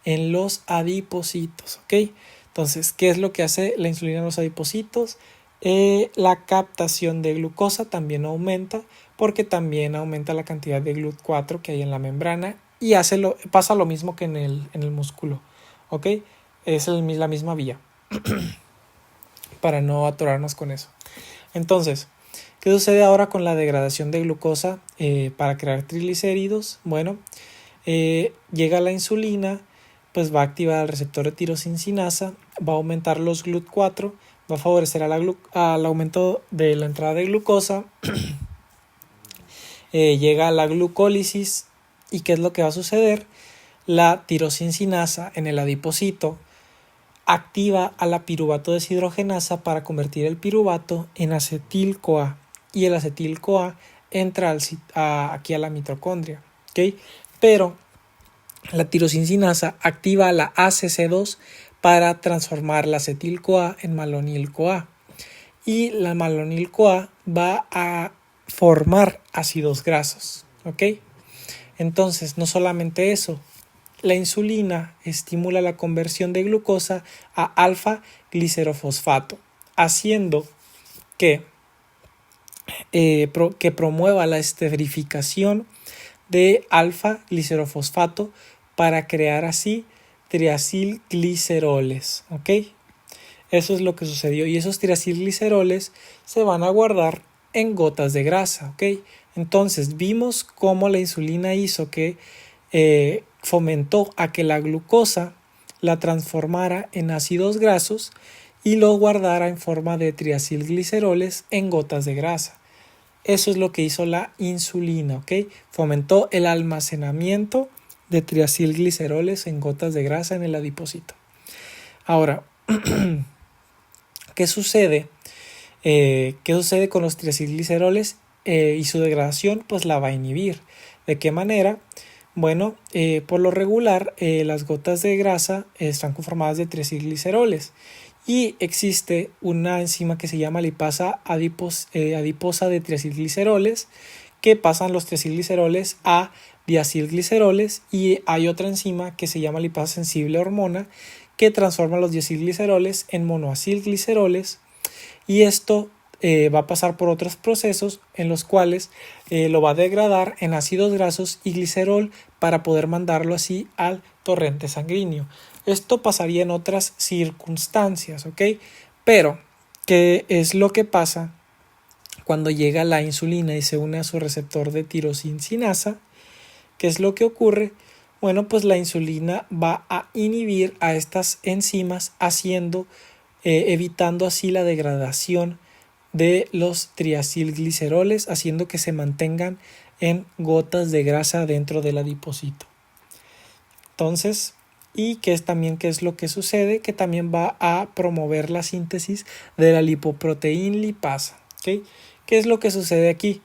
en los adipocitos, ¿ok? Entonces, ¿qué es lo que hace la insulina en los adipocitos? La captación de glucosa también aumenta porque también aumenta la cantidad de GLUT4 que hay en la membrana y pasa lo mismo que en el músculo, ¿ok? Es la misma vía para no atorarnos con eso. Entonces, ¿qué sucede ahora con la degradación de glucosa para crear triglicéridos? Bueno, llega la insulina, pues va a activar el receptor de tirosincinasa, va a aumentar los GLUT4, va a favorecer al aumento de la entrada de glucosa, llega la glucólisis y ¿qué es lo que va a suceder? La tirosincinasa en el adipocito activa a la piruvato deshidrogenasa para convertir el piruvato en acetil-CoA y el acetil-CoA entra aquí a la mitocondria, ¿ok? Pero la tirosincinasa activa a la ACC2 para transformar la acetil-CoA en malonil-CoA y la malonil-CoA va a formar ácidos grasos, ¿ok? Entonces, no solamente eso, la insulina estimula la conversión de glucosa a alfa-glicerofosfato, haciendo que promueva la esterificación de alfa-glicerofosfato para crear así triacilgliceroles, ¿ok? Eso es lo que sucedió y esos triacilgliceroles se van a guardar en gotas de grasa, ¿ok? Entonces vimos cómo la insulina hizo que fomentó a que la glucosa la transformara en ácidos grasos y lo guardara en forma de triacilgliceroles en gotas de grasa. Eso es lo que hizo la insulina, ¿ok? Fomentó el almacenamiento de triacilgliceroles en gotas de grasa en el adipocito. Ahora, ¿qué sucede? ¿Qué sucede con los triacilgliceroles y su degradación? Pues la va a inhibir. ¿De qué manera? Bueno, por lo regular las gotas de grasa están conformadas de triacilgliceroles y existe una enzima que se llama lipasa adiposa de triacilgliceroles que pasan los triacilgliceroles a diacilgliceroles, y hay otra enzima que se llama lipasa sensible hormona que transforma los diacilgliceroles en monoacilgliceroles, y esto va a pasar por otros procesos en los cuales lo va a degradar en ácidos grasos y glicerol para poder mandarlo así al torrente sanguíneo. Esto pasaría en otras circunstancias, ¿ok? Pero, ¿qué es lo que pasa cuando llega la insulina y se une a su receptor de tirosincinasa? ¿Qué es lo que ocurre? Bueno, pues la insulina va a inhibir a estas enzimas evitando así la degradación de los triacilgliceroles, haciendo que se mantengan en gotas de grasa dentro del adipocito. Entonces, y qué es lo que sucede, que también va a promover la síntesis de la lipoproteína lipasa, ¿okay? ¿Qué es lo que sucede aquí?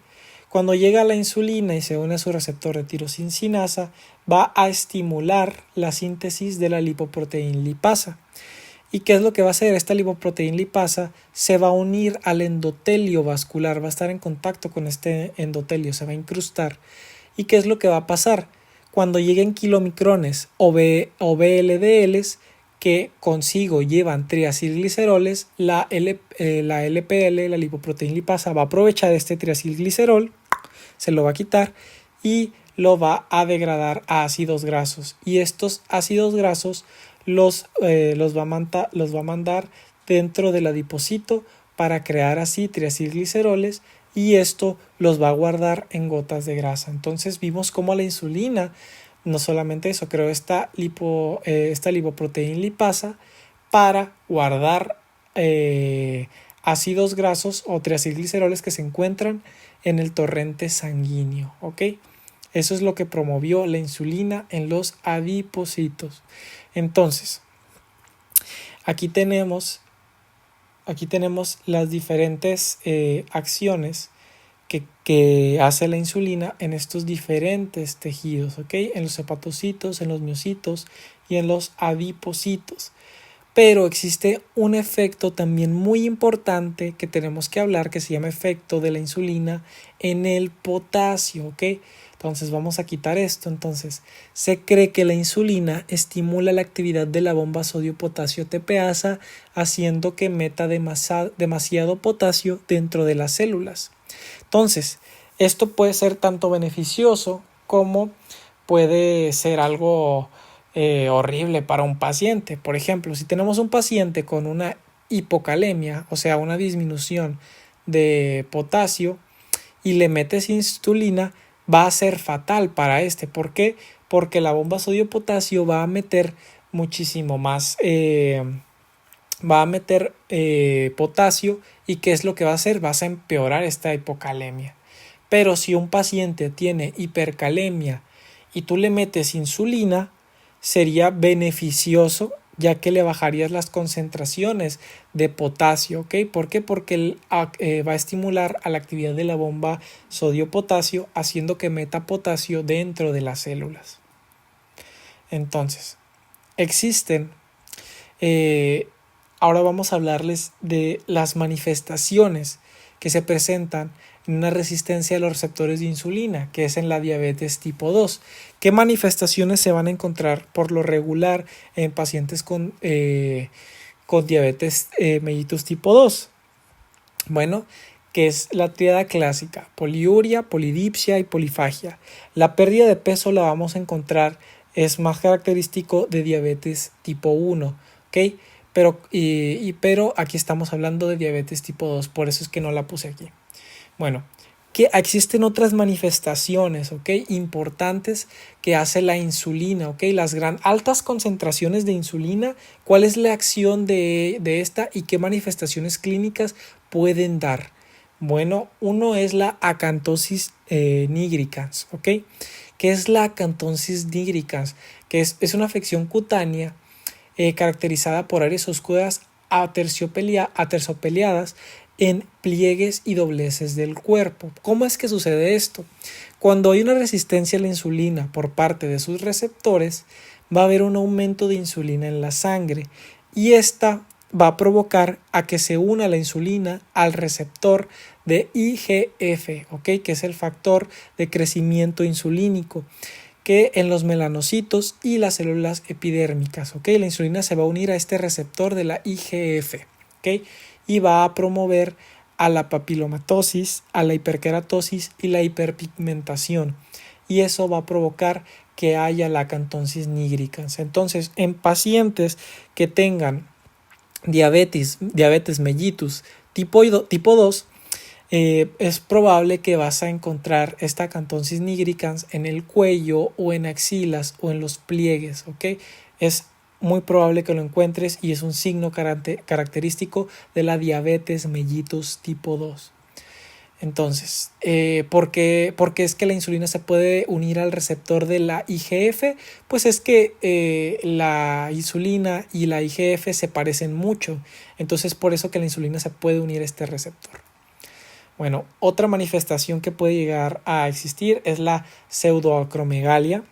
Cuando llega la insulina y se une a su receptor de tirosincinasa, va a estimular la síntesis de la lipoproteína lipasa. ¿Y qué es lo que va a hacer? Esta lipoproteína lipasa se va a unir al endotelio vascular, va a estar en contacto con este endotelio, se va a incrustar. ¿Y qué es lo que va a pasar? Cuando lleguen kilomicrones o VLDLs que consigo llevan triacilgliceroles, la LPL, la lipoproteína lipasa, va a aprovechar este triacilglicerol, se lo va a quitar y lo va a degradar a ácidos grasos. Y estos ácidos grasos los va a mandar dentro del adipocito para crear así triacilgliceroles, y esto los va a guardar en gotas de grasa. Entonces vimos cómo la insulina, no solamente eso, creó esta lipoproteína lipasa para guardar ácidos grasos o triacilgliceroles que se encuentran en el torrente sanguíneo, ¿ok? Eso es lo que promovió la insulina en los adipocitos. Entonces, aquí tenemos las diferentes acciones que hace la insulina en estos diferentes tejidos, ¿ok? En los hepatocitos, en los miocitos y en los adipocitos. Pero existe un efecto también muy importante que tenemos que hablar, que se llama efecto de la insulina en el potasio, ¿ok? Entonces vamos a quitar esto. Entonces se cree que la insulina estimula la actividad de la bomba sodio-potasio TPasa, haciendo que meta demasiado potasio dentro de las células. Entonces esto puede ser tanto beneficioso como puede ser algo horrible para un paciente. Por ejemplo, si tenemos un paciente con una hipocalemia, o sea, una disminución de potasio, y le metes insulina, va a ser fatal para este. ¿Por qué? Porque la bomba sodio-potasio va a meter muchísimo más, potasio, y ¿qué es lo que va a hacer? Vas a empeorar esta hipocalemia. Pero si un paciente tiene hipercalemia y tú le metes insulina, sería beneficioso, ya que le bajarías las concentraciones de potasio, ¿ok? ¿Por qué? Porque va a estimular a la actividad de la bomba sodio-potasio, haciendo que meta potasio dentro de las células. Entonces, existen, ahora vamos a hablarles de las manifestaciones que se presentan en una resistencia a los receptores de insulina, que es en la diabetes tipo 2. ¿Qué manifestaciones se van a encontrar por lo regular en pacientes con diabetes mellitus tipo 2? Bueno, que es la tríada clásica: poliuria, polidipsia y polifagia. La pérdida de peso la vamos a encontrar es más característico de diabetes tipo 1, ¿ok? Pero aquí estamos hablando de diabetes tipo 2, por eso es que no la puse aquí. Bueno, que existen otras manifestaciones, ¿ok? Importantes que hace la insulina, ¿ok? Las altas concentraciones de insulina, ¿cuál es la acción de esta y qué manifestaciones clínicas pueden dar? Bueno, uno es la acantosis nigricans, ¿ok? ¿Qué es la acantosis nigricans? Que es una afección cutánea caracterizada por áreas oscuras aterciopeladas en pliegues y dobleces del cuerpo. ¿Cómo es que sucede esto? Cuando hay una resistencia a la insulina por parte de sus receptores, va a haber un aumento de insulina en la sangre y esta va a provocar a que se una la insulina al receptor de IGF, ¿ok? Que es el factor de crecimiento insulínico que en los melanocitos y las células epidérmicas, ¿ok? La insulina se va a unir a este receptor de la IGF, ¿ok? Y va a promover a la papilomatosis, a la hiperkeratosis y la hiperpigmentación. Y eso va a provocar que haya la acantosis nigricans. Entonces, en pacientes que tengan diabetes mellitus tipo 2, es probable que vas a encontrar esta acantosis nigricans en el cuello o en axilas o en los pliegues, ¿ok? Es muy probable que lo encuentres y es un signo característico de la diabetes mellitus tipo 2. Entonces, ¿por qué es que la insulina se puede unir al receptor de la IGF? Pues es que la insulina y la IGF se parecen mucho. Entonces, por eso que la insulina se puede unir a este receptor. Bueno, otra manifestación que puede llegar a existir es la pseudoacromegalia,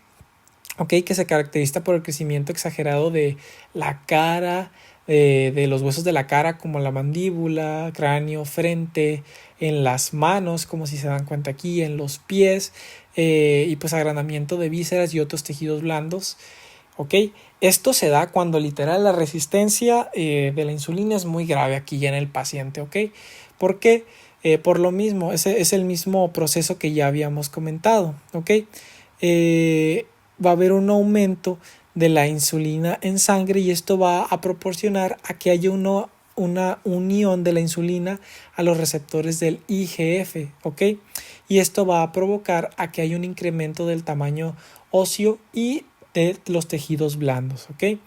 ¿ok? Que se caracteriza por el crecimiento exagerado de la cara, de los huesos de la cara como la mandíbula, cráneo, frente, en las manos, como si se dan cuenta aquí, en los pies, y pues agrandamiento de vísceras y otros tejidos blandos, ¿ok? Esto se da cuando literal la resistencia de la insulina es muy grave aquí ya en el paciente, ¿ok? ¿Por qué? Por lo mismo, ese es el mismo proceso que ya habíamos comentado, ¿ok? Va a haber un aumento de la insulina en sangre y esto va a proporcionar a que haya una unión de la insulina a los receptores del IGF, ¿ok? Y esto va a provocar a que haya un incremento del tamaño óseo y de los tejidos blandos, ¿ok?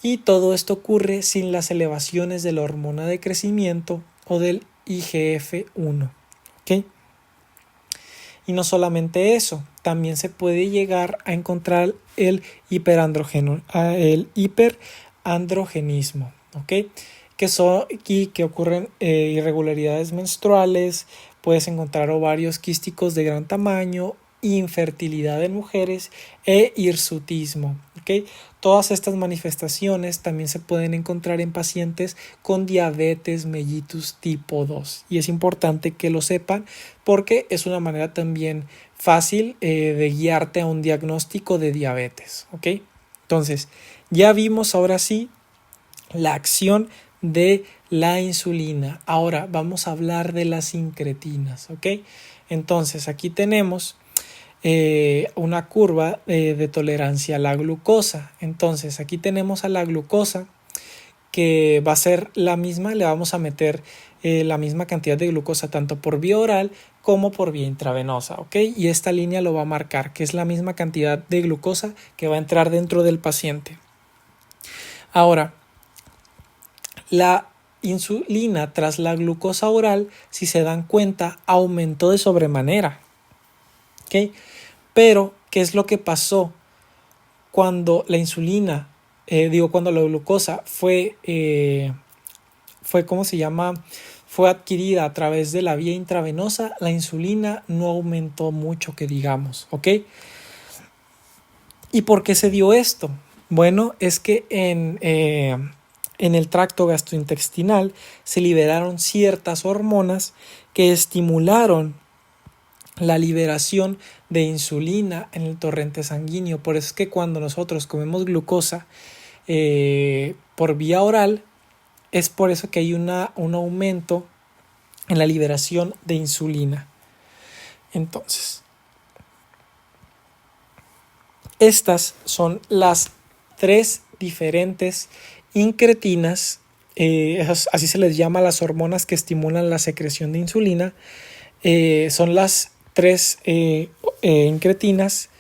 Y todo esto ocurre sin las elevaciones de la hormona de crecimiento o del IGF-1, ¿ok? Y no solamente eso, también se puede llegar a encontrar el hiperandrogenismo, ¿ok? Que ocurren irregularidades menstruales, puedes encontrar ovarios quísticos de gran tamaño, infertilidad en mujeres e hirsutismo, ¿ok? Todas estas manifestaciones también se pueden encontrar en pacientes con diabetes mellitus tipo 2 y es importante que lo sepan porque es una manera también fácil de guiarte a un diagnóstico de diabetes, ¿ok? Entonces, ya vimos ahora sí la acción de la insulina. Ahora vamos a hablar de las incretinas, ¿ok? Entonces, aquí tenemos una curva de tolerancia a la glucosa. Entonces, aquí tenemos a la glucosa que va a ser la misma, le vamos a meter la misma cantidad de glucosa tanto por vía oral como por vía intravenosa, ¿ok? Y esta línea lo va a marcar, que es la misma cantidad de glucosa que va a entrar dentro del paciente. Ahora, la insulina tras la glucosa oral, si se dan cuenta, aumentó de sobremanera, ¿ok? Pero, ¿qué es lo que pasó cuando la insulina, cuando la glucosa fue ¿cómo se llama? Fue adquirida a través de la vía intravenosa? La insulina no aumentó mucho, que digamos, ¿ok? ¿Y por qué se dio esto? Bueno, es que en el tracto gastrointestinal se liberaron ciertas hormonas que estimularon la liberación de insulina en el torrente sanguíneo. Por eso es que cuando nosotros comemos glucosa por vía oral, es por eso que hay un aumento en la liberación de insulina. Entonces, estas son las tres diferentes incretinas, así se les llama a las hormonas que estimulan la secreción de insulina. Son las tres incretinas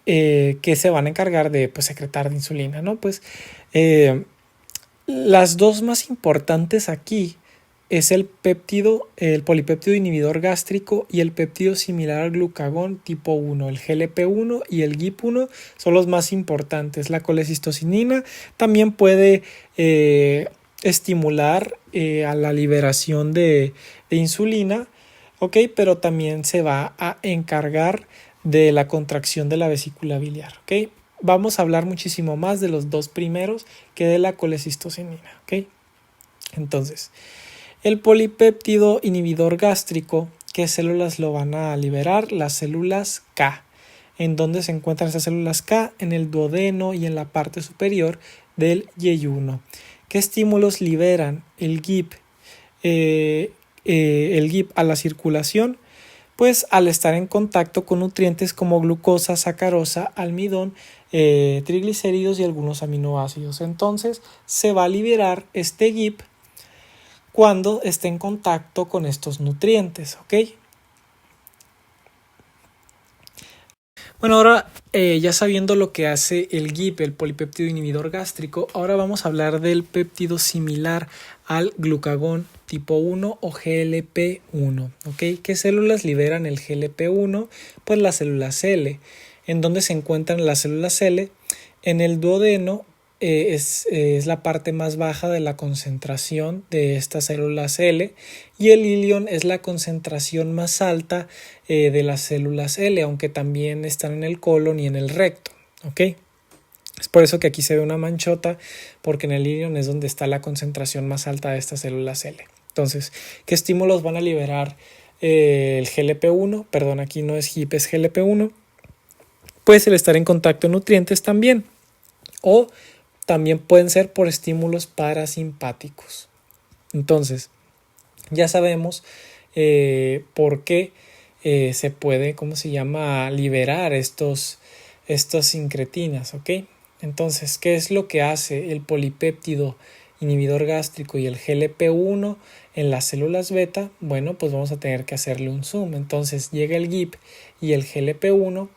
que se van a encargar de pues, secretar de insulina, ¿no? Pues las dos más importantes aquí es el polipéptido inhibidor gástrico y el péptido similar al glucagón tipo 1, el GLP-1 y el GIP-1 son los más importantes. La colecistocinina también puede estimular a la liberación de insulina, ¿ok? Pero también se va a encargar de la contracción de la vesícula biliar, ¿ok? Vamos a hablar muchísimo más de los dos primeros que de la colecistocinina, ¿ok? Entonces, el polipéptido inhibidor gástrico, ¿qué células lo van a liberar? Las células K. ¿En dónde se encuentran esas células K? En el duodeno y en la parte superior del yeyuno. ¿Qué estímulos liberan el GIP a la circulación? Pues al estar en contacto con nutrientes como glucosa, sacarosa, almidón, triglicéridos y algunos aminoácidos. Entonces se va a liberar este GIP cuando esté en contacto con estos nutrientes, ¿ok? Bueno, ahora ya sabiendo lo que hace el GIP, el polipéptido inhibidor gástrico, ahora vamos a hablar del péptido similar al glucagón tipo 1 o GLP-1, ¿ok? ¿Qué células liberan el GLP-1? Pues las células L. ¿En dónde se encuentran las células L? En el duodeno. Es la parte más baja de la concentración de estas células L y el ilion es la concentración más alta de las células L, aunque también están en el colon y en el recto, ¿ok? Es por eso que aquí se ve una manchota, porque en el ilion es donde está la concentración más alta de estas células L. Entonces, ¿qué estímulos van a liberar el GLP-1? Perdón, aquí no es GIP, es GLP-1. Pues el estar en contacto con nutrientes también, o también pueden ser por estímulos parasimpáticos. Entonces, ya sabemos por qué se puede, liberar estos incretinas, ¿ok? Entonces, ¿qué es lo que hace el polipéptido inhibidor gástrico y el GLP-1 en las células beta? Bueno, pues vamos a tener que hacerle un zoom. Entonces, llega el GIP y el GLP-1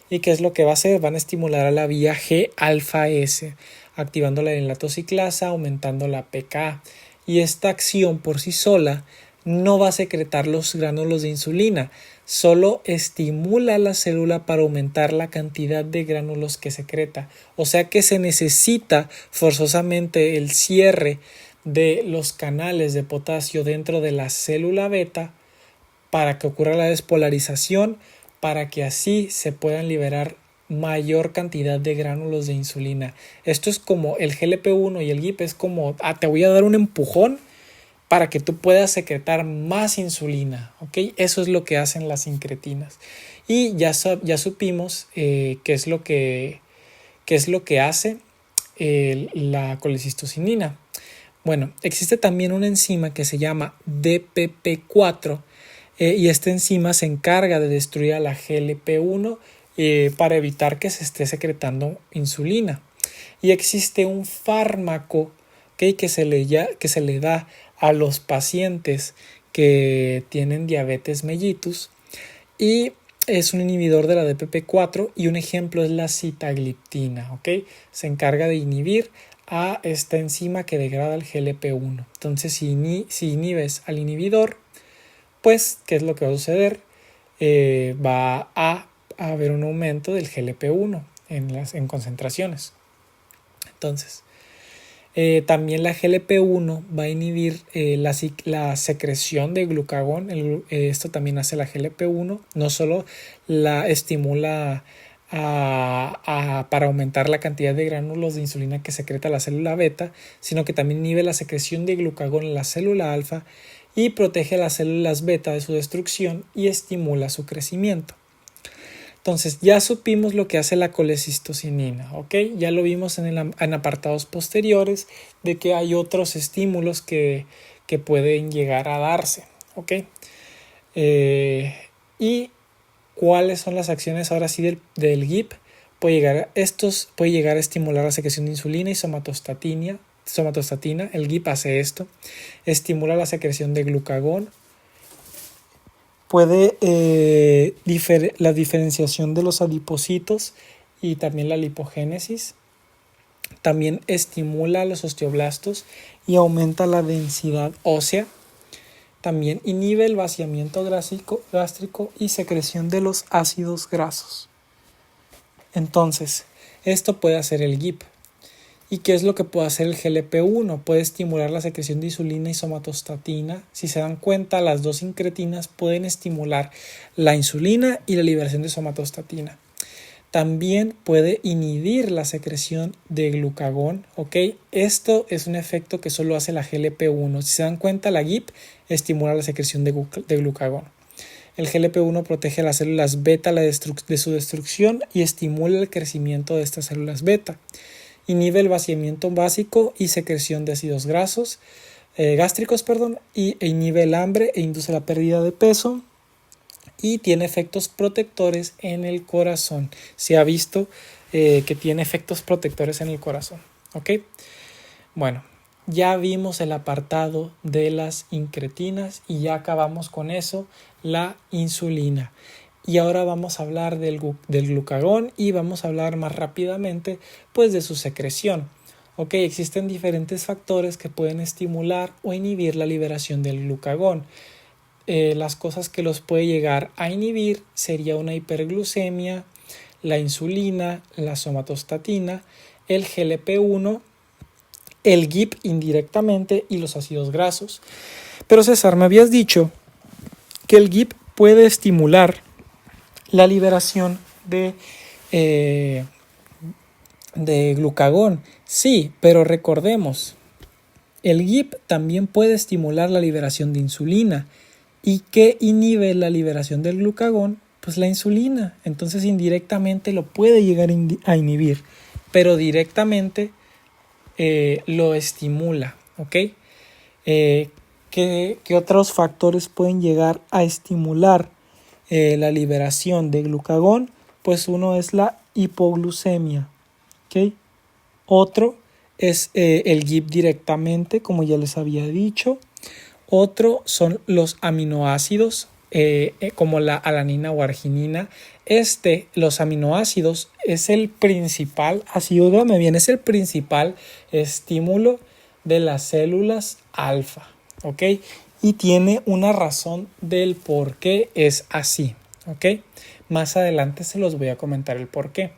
y ¿qué es lo que va a hacer? Van a estimular a la vía G-alfa-S, activando la enlatociclasa, aumentando la pK. Y esta acción por sí sola no va a secretar los gránulos de insulina, solo estimula la célula para aumentar la cantidad de gránulos que secreta. O sea que se necesita forzosamente el cierre de los canales de potasio dentro de la célula beta para que ocurra la despolarización, para que así se puedan liberar mayor cantidad de gránulos de insulina. Esto es como el GLP-1 y el GIP, es como, te voy a dar un empujón para que tú puedas secretar más insulina, ¿ok? Eso es lo que hacen las incretinas. Y ya supimos qué es lo que hace la colecistocinina. Bueno, existe también una enzima que se llama DPP4 y esta enzima se encarga de destruir a la GLP-1 para evitar que se esté secretando insulina. Y existe un fármaco que se le da a los pacientes que tienen diabetes mellitus y es un inhibidor de la DPP4 y un ejemplo es la sitagliptina, ¿ok? Se encarga de inhibir a esta enzima que degrada el GLP-1. Entonces, si inhibes al inhibidor, pues, ¿qué es lo que va a suceder? Va a haber un aumento del GLP-1 en concentraciones. Entonces, también la GLP-1 va a inhibir la secreción de glucagón. Esto también hace la GLP-1. No solo la estimula para aumentar la cantidad de gránulos de insulina que secreta la célula beta, sino que también inhibe la secreción de glucagón en la célula alfa y protege a las células beta de su destrucción y estimula su crecimiento. Entonces ya supimos lo que hace la colecistocinina, ¿ok? Ya lo vimos en apartados posteriores de que hay otros estímulos que pueden llegar a darse, ¿ok? ¿Y cuáles son las acciones ahora sí del GIP? puede llegar a estimular la secreción de insulina y somatostatina. El GIP hace esto, estimula la secreción de glucagón, puede la diferenciación de los adipocitos y también la lipogénesis. También estimula los osteoblastos y aumenta la densidad ósea. También inhibe el vaciamiento gástrico y secreción de los ácidos grasos. Entonces, esto puede hacer el GIP. ¿Y qué es lo que puede hacer el GLP-1? Puede estimular la secreción de insulina y somatostatina. Si se dan cuenta, las dos incretinas pueden estimular la insulina y la liberación de somatostatina. También puede inhibir la secreción de glucagón, ¿ok? Esto es un efecto que solo hace la GLP-1. Si se dan cuenta, la GIP estimula la secreción de glucagón. El GLP-1 protege a las células beta de su destrucción y estimula el crecimiento de estas células beta. Inhibe el vaciamiento básico y secreción de ácidos gástricos, e inhibe el hambre e induce la pérdida de peso. Y tiene efectos protectores en el corazón. Se ha visto que tiene efectos protectores en el corazón. ¿Ok? Bueno, ya vimos el apartado de las incretinas y ya acabamos con eso, la insulina. Y ahora vamos a hablar del glucagón y vamos a hablar más rápidamente pues de su secreción. ¿Ok? Existen diferentes factores que pueden estimular o inhibir la liberación del glucagón. Las cosas que los puede llegar a inhibir sería una hiperglucemia, la insulina, la somatostatina, el GLP-1, el GIP indirectamente y los ácidos grasos. Pero César, me habías dicho que el GIP puede estimular la liberación de glucagón. Sí, pero recordemos, el GIP también puede estimular la liberación de insulina. ¿Y qué inhibe la liberación del glucagón? Pues la insulina. Entonces indirectamente lo puede llegar a inhibir, pero directamente lo estimula. ¿Ok? ¿Qué otros factores pueden llegar a estimular la liberación de glucagón? Pues uno es la hipoglucemia. ¿Ok? Otro es el GIP directamente, como ya les había dicho. Otro son los aminoácidos, como la alanina o arginina. Los aminoácidos es el principal, es el principal estímulo de las células alfa, ¿ok? Y tiene una razón del por qué es así, ¿ok? Más adelante se los voy a comentar el por qué.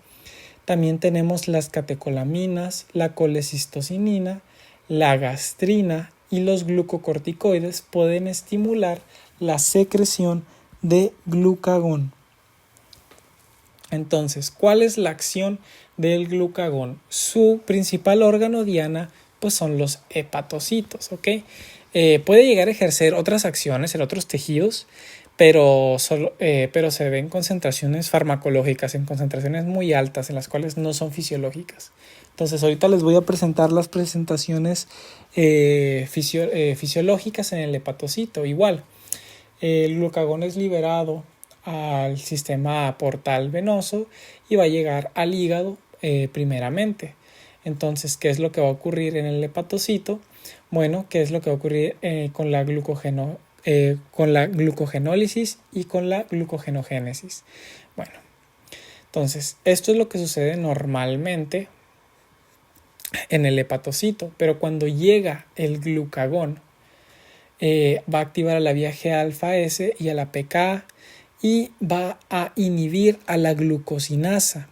También tenemos las catecolaminas, la colecistocinina, la gastrina y los glucocorticoides pueden estimular la secreción de glucagón. Entonces, ¿cuál es la acción del glucagón? Su principal órgano diana pues son los hepatocitos, ¿ok? Puede llegar a ejercer otras acciones en otros tejidos, pero se ven concentraciones farmacológicas, en concentraciones muy altas, en las cuales no son fisiológicas. Entonces ahorita les voy a presentar las presentaciones fisiológicas en el hepatocito. Igual, el glucagón es liberado al sistema portal venoso y va a llegar al hígado primeramente. Entonces, ¿qué es lo que va a ocurrir en el hepatocito? Bueno, ¿qué es lo que va a ocurrir con la glucogenólisis y con la glucogenogénesis? Bueno, entonces, esto es lo que sucede normalmente en el hepatocito, pero cuando llega el glucagón va a activar a la vía G-alfa-S y a la PK y va a inhibir a la glucosinasa,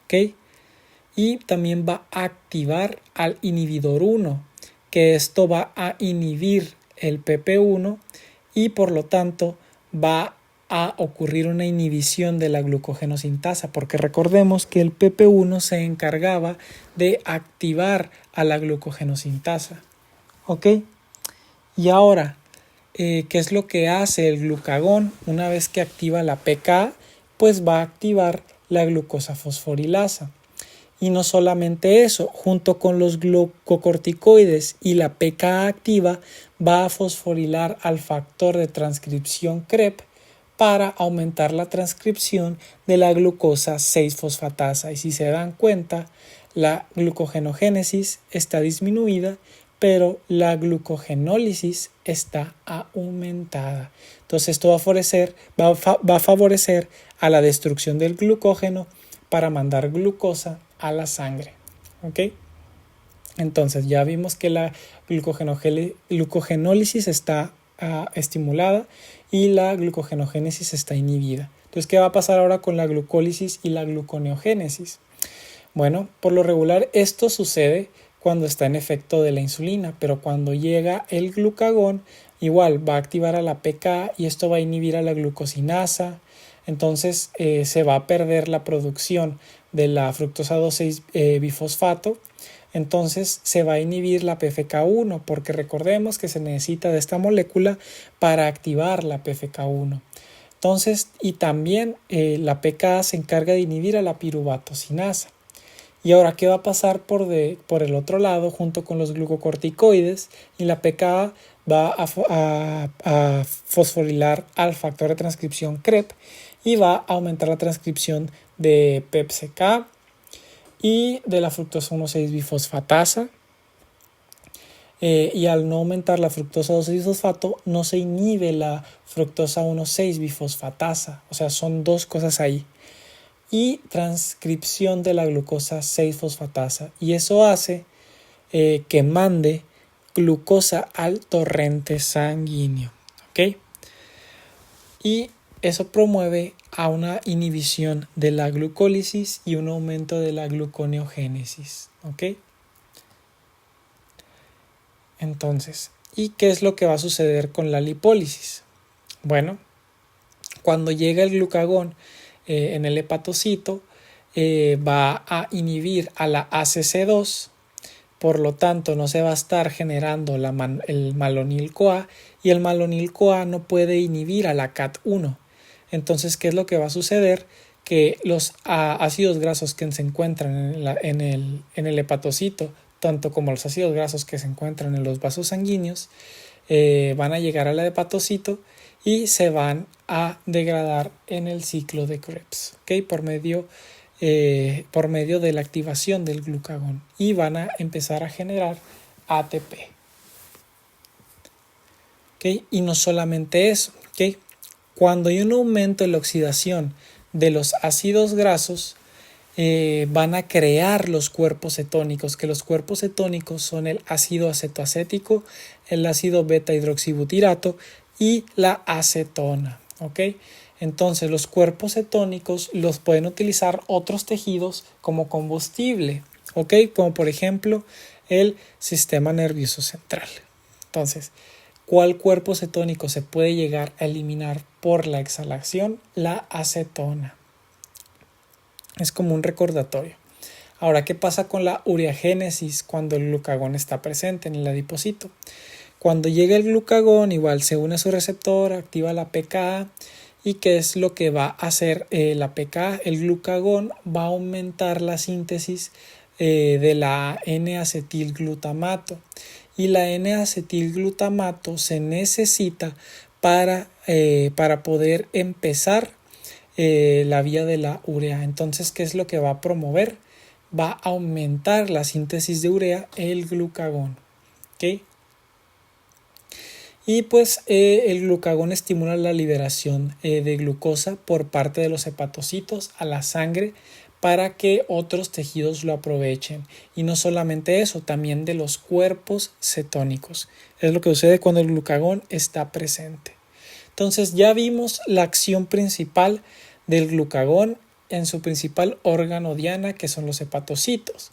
¿ok? Y también va a activar al inhibidor 1, que esto va a inhibir el PP1 y por lo tanto va a ocurrir una inhibición de la glucogenosintasa, porque recordemos que el PP1 se encargaba de activar a la glucogenosintasa. ¿Ok? Y ahora, ¿qué es lo que hace el glucagón? Una vez que activa la PK, pues va a activar la glucosa fosforilasa. Y no solamente eso, junto con los glucocorticoides y la PK activa, va a fosforilar al factor de transcripción CREP para aumentar la transcripción de la glucosa 6-fosfatasa. Y si se dan cuenta, la glucogenogénesis está disminuida, pero la glucogenólisis está aumentada. Entonces esto va a favorecer a la destrucción del glucógeno para mandar glucosa a la sangre. ¿Ok? Entonces ya vimos que la glucogenólisis está estimulada y la glucogenogénesis está inhibida. Entonces, ¿qué va a pasar ahora con la glucólisis y la gluconeogénesis? Bueno, por lo regular esto sucede cuando está en efecto de la insulina, pero cuando llega el glucagón, igual va a activar a la PK y esto va a inhibir a la glucosinasa. Entonces se va a perder la producción de la fructosa 2,6 bifosfato. Entonces se va a inhibir la PFK1 porque recordemos que se necesita de esta molécula para activar la PFK1. Entonces, y también la PK se encarga de inhibir a la piruvatosinasa. Y ahora, ¿qué va a pasar por el otro lado junto con los glucocorticoides? Y la PK va a fosforilar al factor de transcripción CREP y va a aumentar la transcripción de PEPCK y de la fructosa 1,6 bifosfatasa. Y al no aumentar la fructosa 2,6 bifosfato, no se inhibe la fructosa 1,6 bifosfatasa. O sea, son dos cosas ahí. Y transcripción de la glucosa 6-fosfatasa. Y eso hace que mande glucosa al torrente sanguíneo. ¿Ok? Y eso promueve a una inhibición de la glucólisis y un aumento de la gluconeogénesis. ¿Ok? Entonces, ¿y qué es lo que va a suceder con la lipólisis? Bueno, cuando llega el glucagón en el hepatocito, va a inhibir a la ACC2, por lo tanto no se va a estar generando el malonil-CoA y el malonil-CoA no puede inhibir a la CAT1. Entonces, ¿qué es lo que va a suceder? Que los ácidos grasos que se encuentran en el hepatocito, tanto como los ácidos grasos que se encuentran en los vasos sanguíneos, van a llegar al hepatocito y se van a degradar en el ciclo de Krebs, ¿okay? por medio de la activación del glucagón y van a empezar a generar ATP. ¿Okay? Y no solamente eso, ¿okay? Cuando hay un aumento en la oxidación de los ácidos grasos, van a crear los cuerpos cetónicos, que los cuerpos cetónicos son el ácido acetoacético, el ácido beta hidroxibutirato y la acetona. ¿Ok? Entonces los cuerpos cetónicos los pueden utilizar otros tejidos como combustible, ¿ok? Como por ejemplo el sistema nervioso central. Entonces, ¿cuál cuerpo cetónico se puede llegar a eliminar por la exhalación? La acetona. Es como un recordatorio. Ahora, ¿qué pasa con la ureagénesis cuando el glucagón está presente en el adipocito? Cuando llega el glucagón, igual se une a su receptor, activa la PKA. ¿Y qué es lo que va a hacer la PKA? El glucagón va a aumentar la síntesis de la N-acetilglutamato. Y la N-acetilglutamato se necesita para poder empezar la vía de la urea. Entonces, ¿qué es lo que va a promover? Va a aumentar la síntesis de urea, el glucagón. ¿Ok? Y pues el glucagón estimula la liberación de glucosa por parte de los hepatocitos a la sangre para que otros tejidos lo aprovechen. Y no solamente eso, también de los cuerpos cetónicos. Es lo que sucede cuando el glucagón está presente. Entonces ya vimos la acción principal del glucagón en su principal órgano diana, que son los hepatocitos.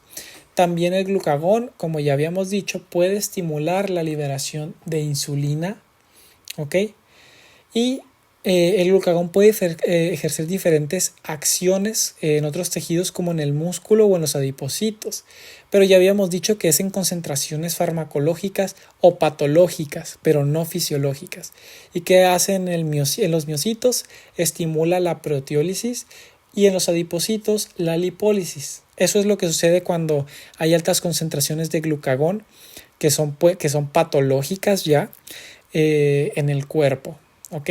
También el glucagón, como ya habíamos dicho, puede estimular la liberación de insulina, ¿ok? Y el glucagón puede ejercer diferentes acciones en otros tejidos como en el músculo o en los adipocitos, pero ya habíamos dicho que es en concentraciones farmacológicas o patológicas, pero no fisiológicas. ¿Y qué hace en los miocitos? Estimula la proteólisis y en los adipocitos la lipólisis. Eso es lo que sucede cuando hay altas concentraciones de glucagón que son patológicas ya en el cuerpo, ¿ok?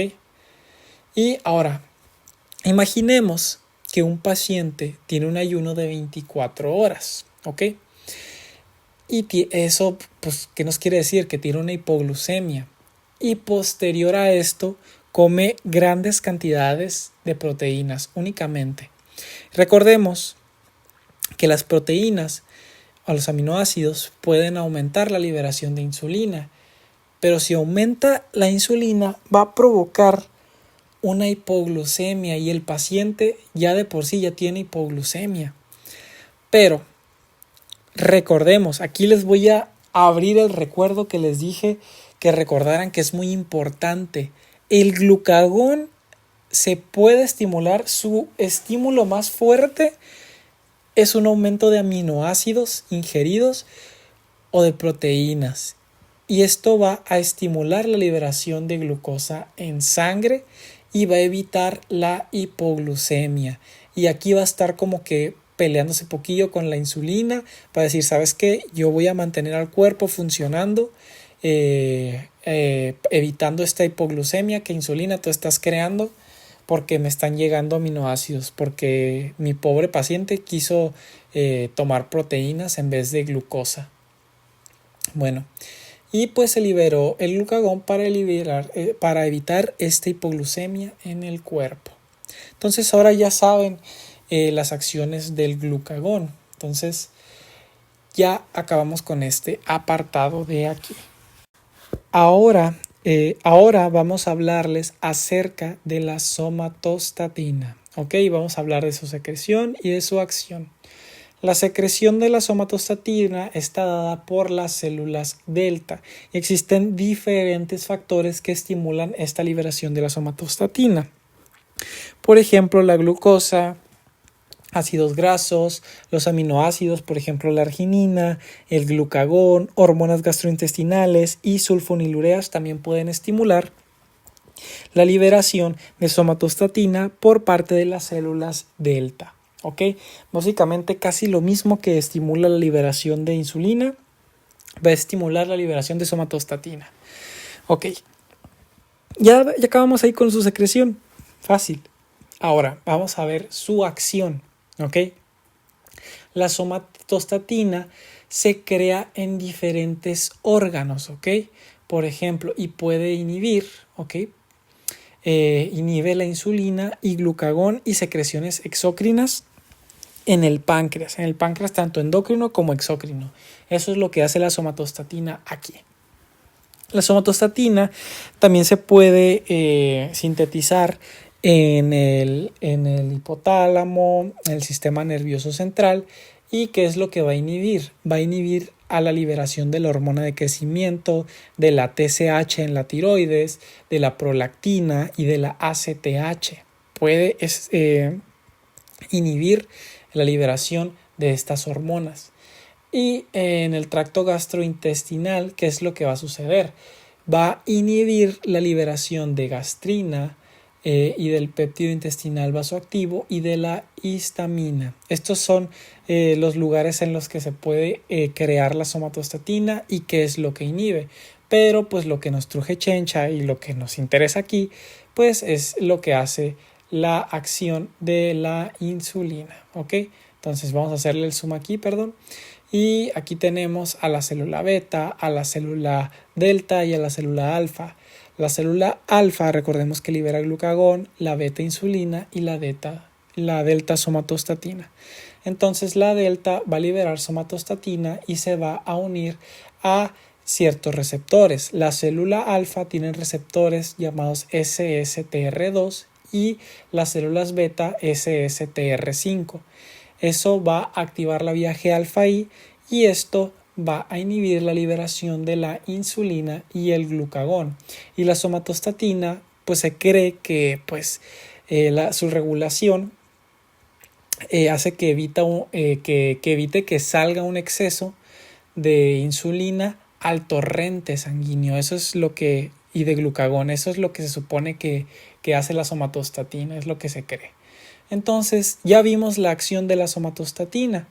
Y ahora, imaginemos que un paciente tiene un ayuno de 24 horas, ¿ok? Y eso, pues, ¿qué nos quiere decir? Que tiene una hipoglucemia. Y posterior a esto, come grandes cantidades de proteínas únicamente. Recordemos que las proteínas o los aminoácidos pueden aumentar la liberación de insulina. Pero si aumenta la insulina, va a provocar una hipoglucemia y el paciente ya de por sí ya tiene hipoglucemia. Pero recordemos, aquí les voy a abrir el recuerdo que les dije que recordaran que es muy importante. El glucagón se puede estimular, su estímulo más fuerte es un aumento de aminoácidos ingeridos o de proteínas. Y esto va a estimular la liberación de glucosa en sangre y va a evitar la hipoglucemia. Y aquí va a estar como que peleándose poquillo con la insulina para decir, ¿sabes qué? Yo voy a mantener al cuerpo funcionando, evitando esta hipoglucemia que insulina tú estás creando porque me están llegando aminoácidos, porque mi pobre paciente quiso tomar proteínas en vez de glucosa. Bueno, y pues se liberó el glucagón para evitar esta hipoglucemia en el cuerpo. Entonces ahora ya saben las acciones del glucagón. Entonces ya acabamos con este apartado de aquí. Ahora vamos a hablarles acerca de la somatostatina. ¿Ok? Vamos a hablar de su secreción y de su acción. La secreción de la somatostatina está dada por las células delta y existen diferentes factores que estimulan esta liberación de la somatostatina. Por ejemplo, la glucosa, ácidos grasos, los aminoácidos, por ejemplo la arginina, el glucagón, hormonas gastrointestinales y sulfonilureas también pueden estimular la liberación de somatostatina por parte de las células delta. ¿Ok? Básicamente casi lo mismo que estimula la liberación de insulina, va a estimular la liberación de somatostatina. Ok, ya acabamos ahí con su secreción, fácil. Ahora vamos a ver su acción. ¿Ok? La somatostatina se crea en diferentes órganos, ¿ok? Por ejemplo, y puede inhibir, ¿ok? Inhibe la insulina y glucagón y secreciones exócrinas en el páncreas tanto endocrino como exócrino. Eso es lo que hace la somatostatina aquí. La somatostatina también se puede sintetizar en el hipotálamo, en el sistema nervioso central. ¿Y qué es lo que va a inhibir? Va a inhibir a la liberación de la hormona de crecimiento, de la TSH en la tiroides, de la prolactina y de la ACTH. Puede inhibir la liberación de estas hormonas. Y en el tracto gastrointestinal, ¿qué es lo que va a suceder? Va a inhibir la liberación de gastrina y del péptido intestinal vasoactivo y de la histamina. Estos son los lugares en los que se puede crear la somatostatina y qué es lo que inhibe. Pero pues lo que nos truje chencha y lo que nos interesa aquí pues es lo que hace la acción de la insulina. ¿Ok? Entonces vamos a hacerle el zoom aquí, perdón. Y aquí tenemos a la célula beta, a la célula delta y a la célula alfa. La célula alfa, recordemos que libera glucagón, la beta insulina y la delta somatostatina. Entonces la delta va a liberar somatostatina y se va a unir a ciertos receptores. La célula alfa tiene receptores llamados SSTR2 y las células beta SSTR5. Eso va a activar la vía G-alfa-I y esto va a inhibir la liberación de la insulina y el glucagón. Y la somatostatina, pues se cree que su regulación hace que evite que salga un exceso de insulina al torrente sanguíneo. Eso es lo que, y de glucagón, eso es lo que se supone que hace la somatostatina, es lo que se cree. Entonces ya vimos la acción de la somatostatina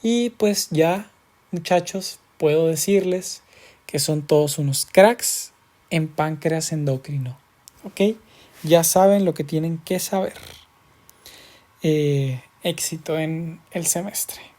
y pues ya, muchachos, puedo decirles que son todos unos cracks en páncreas endocrino. ¿Ok? ya saben lo que tienen que saber. Éxito en el semestre.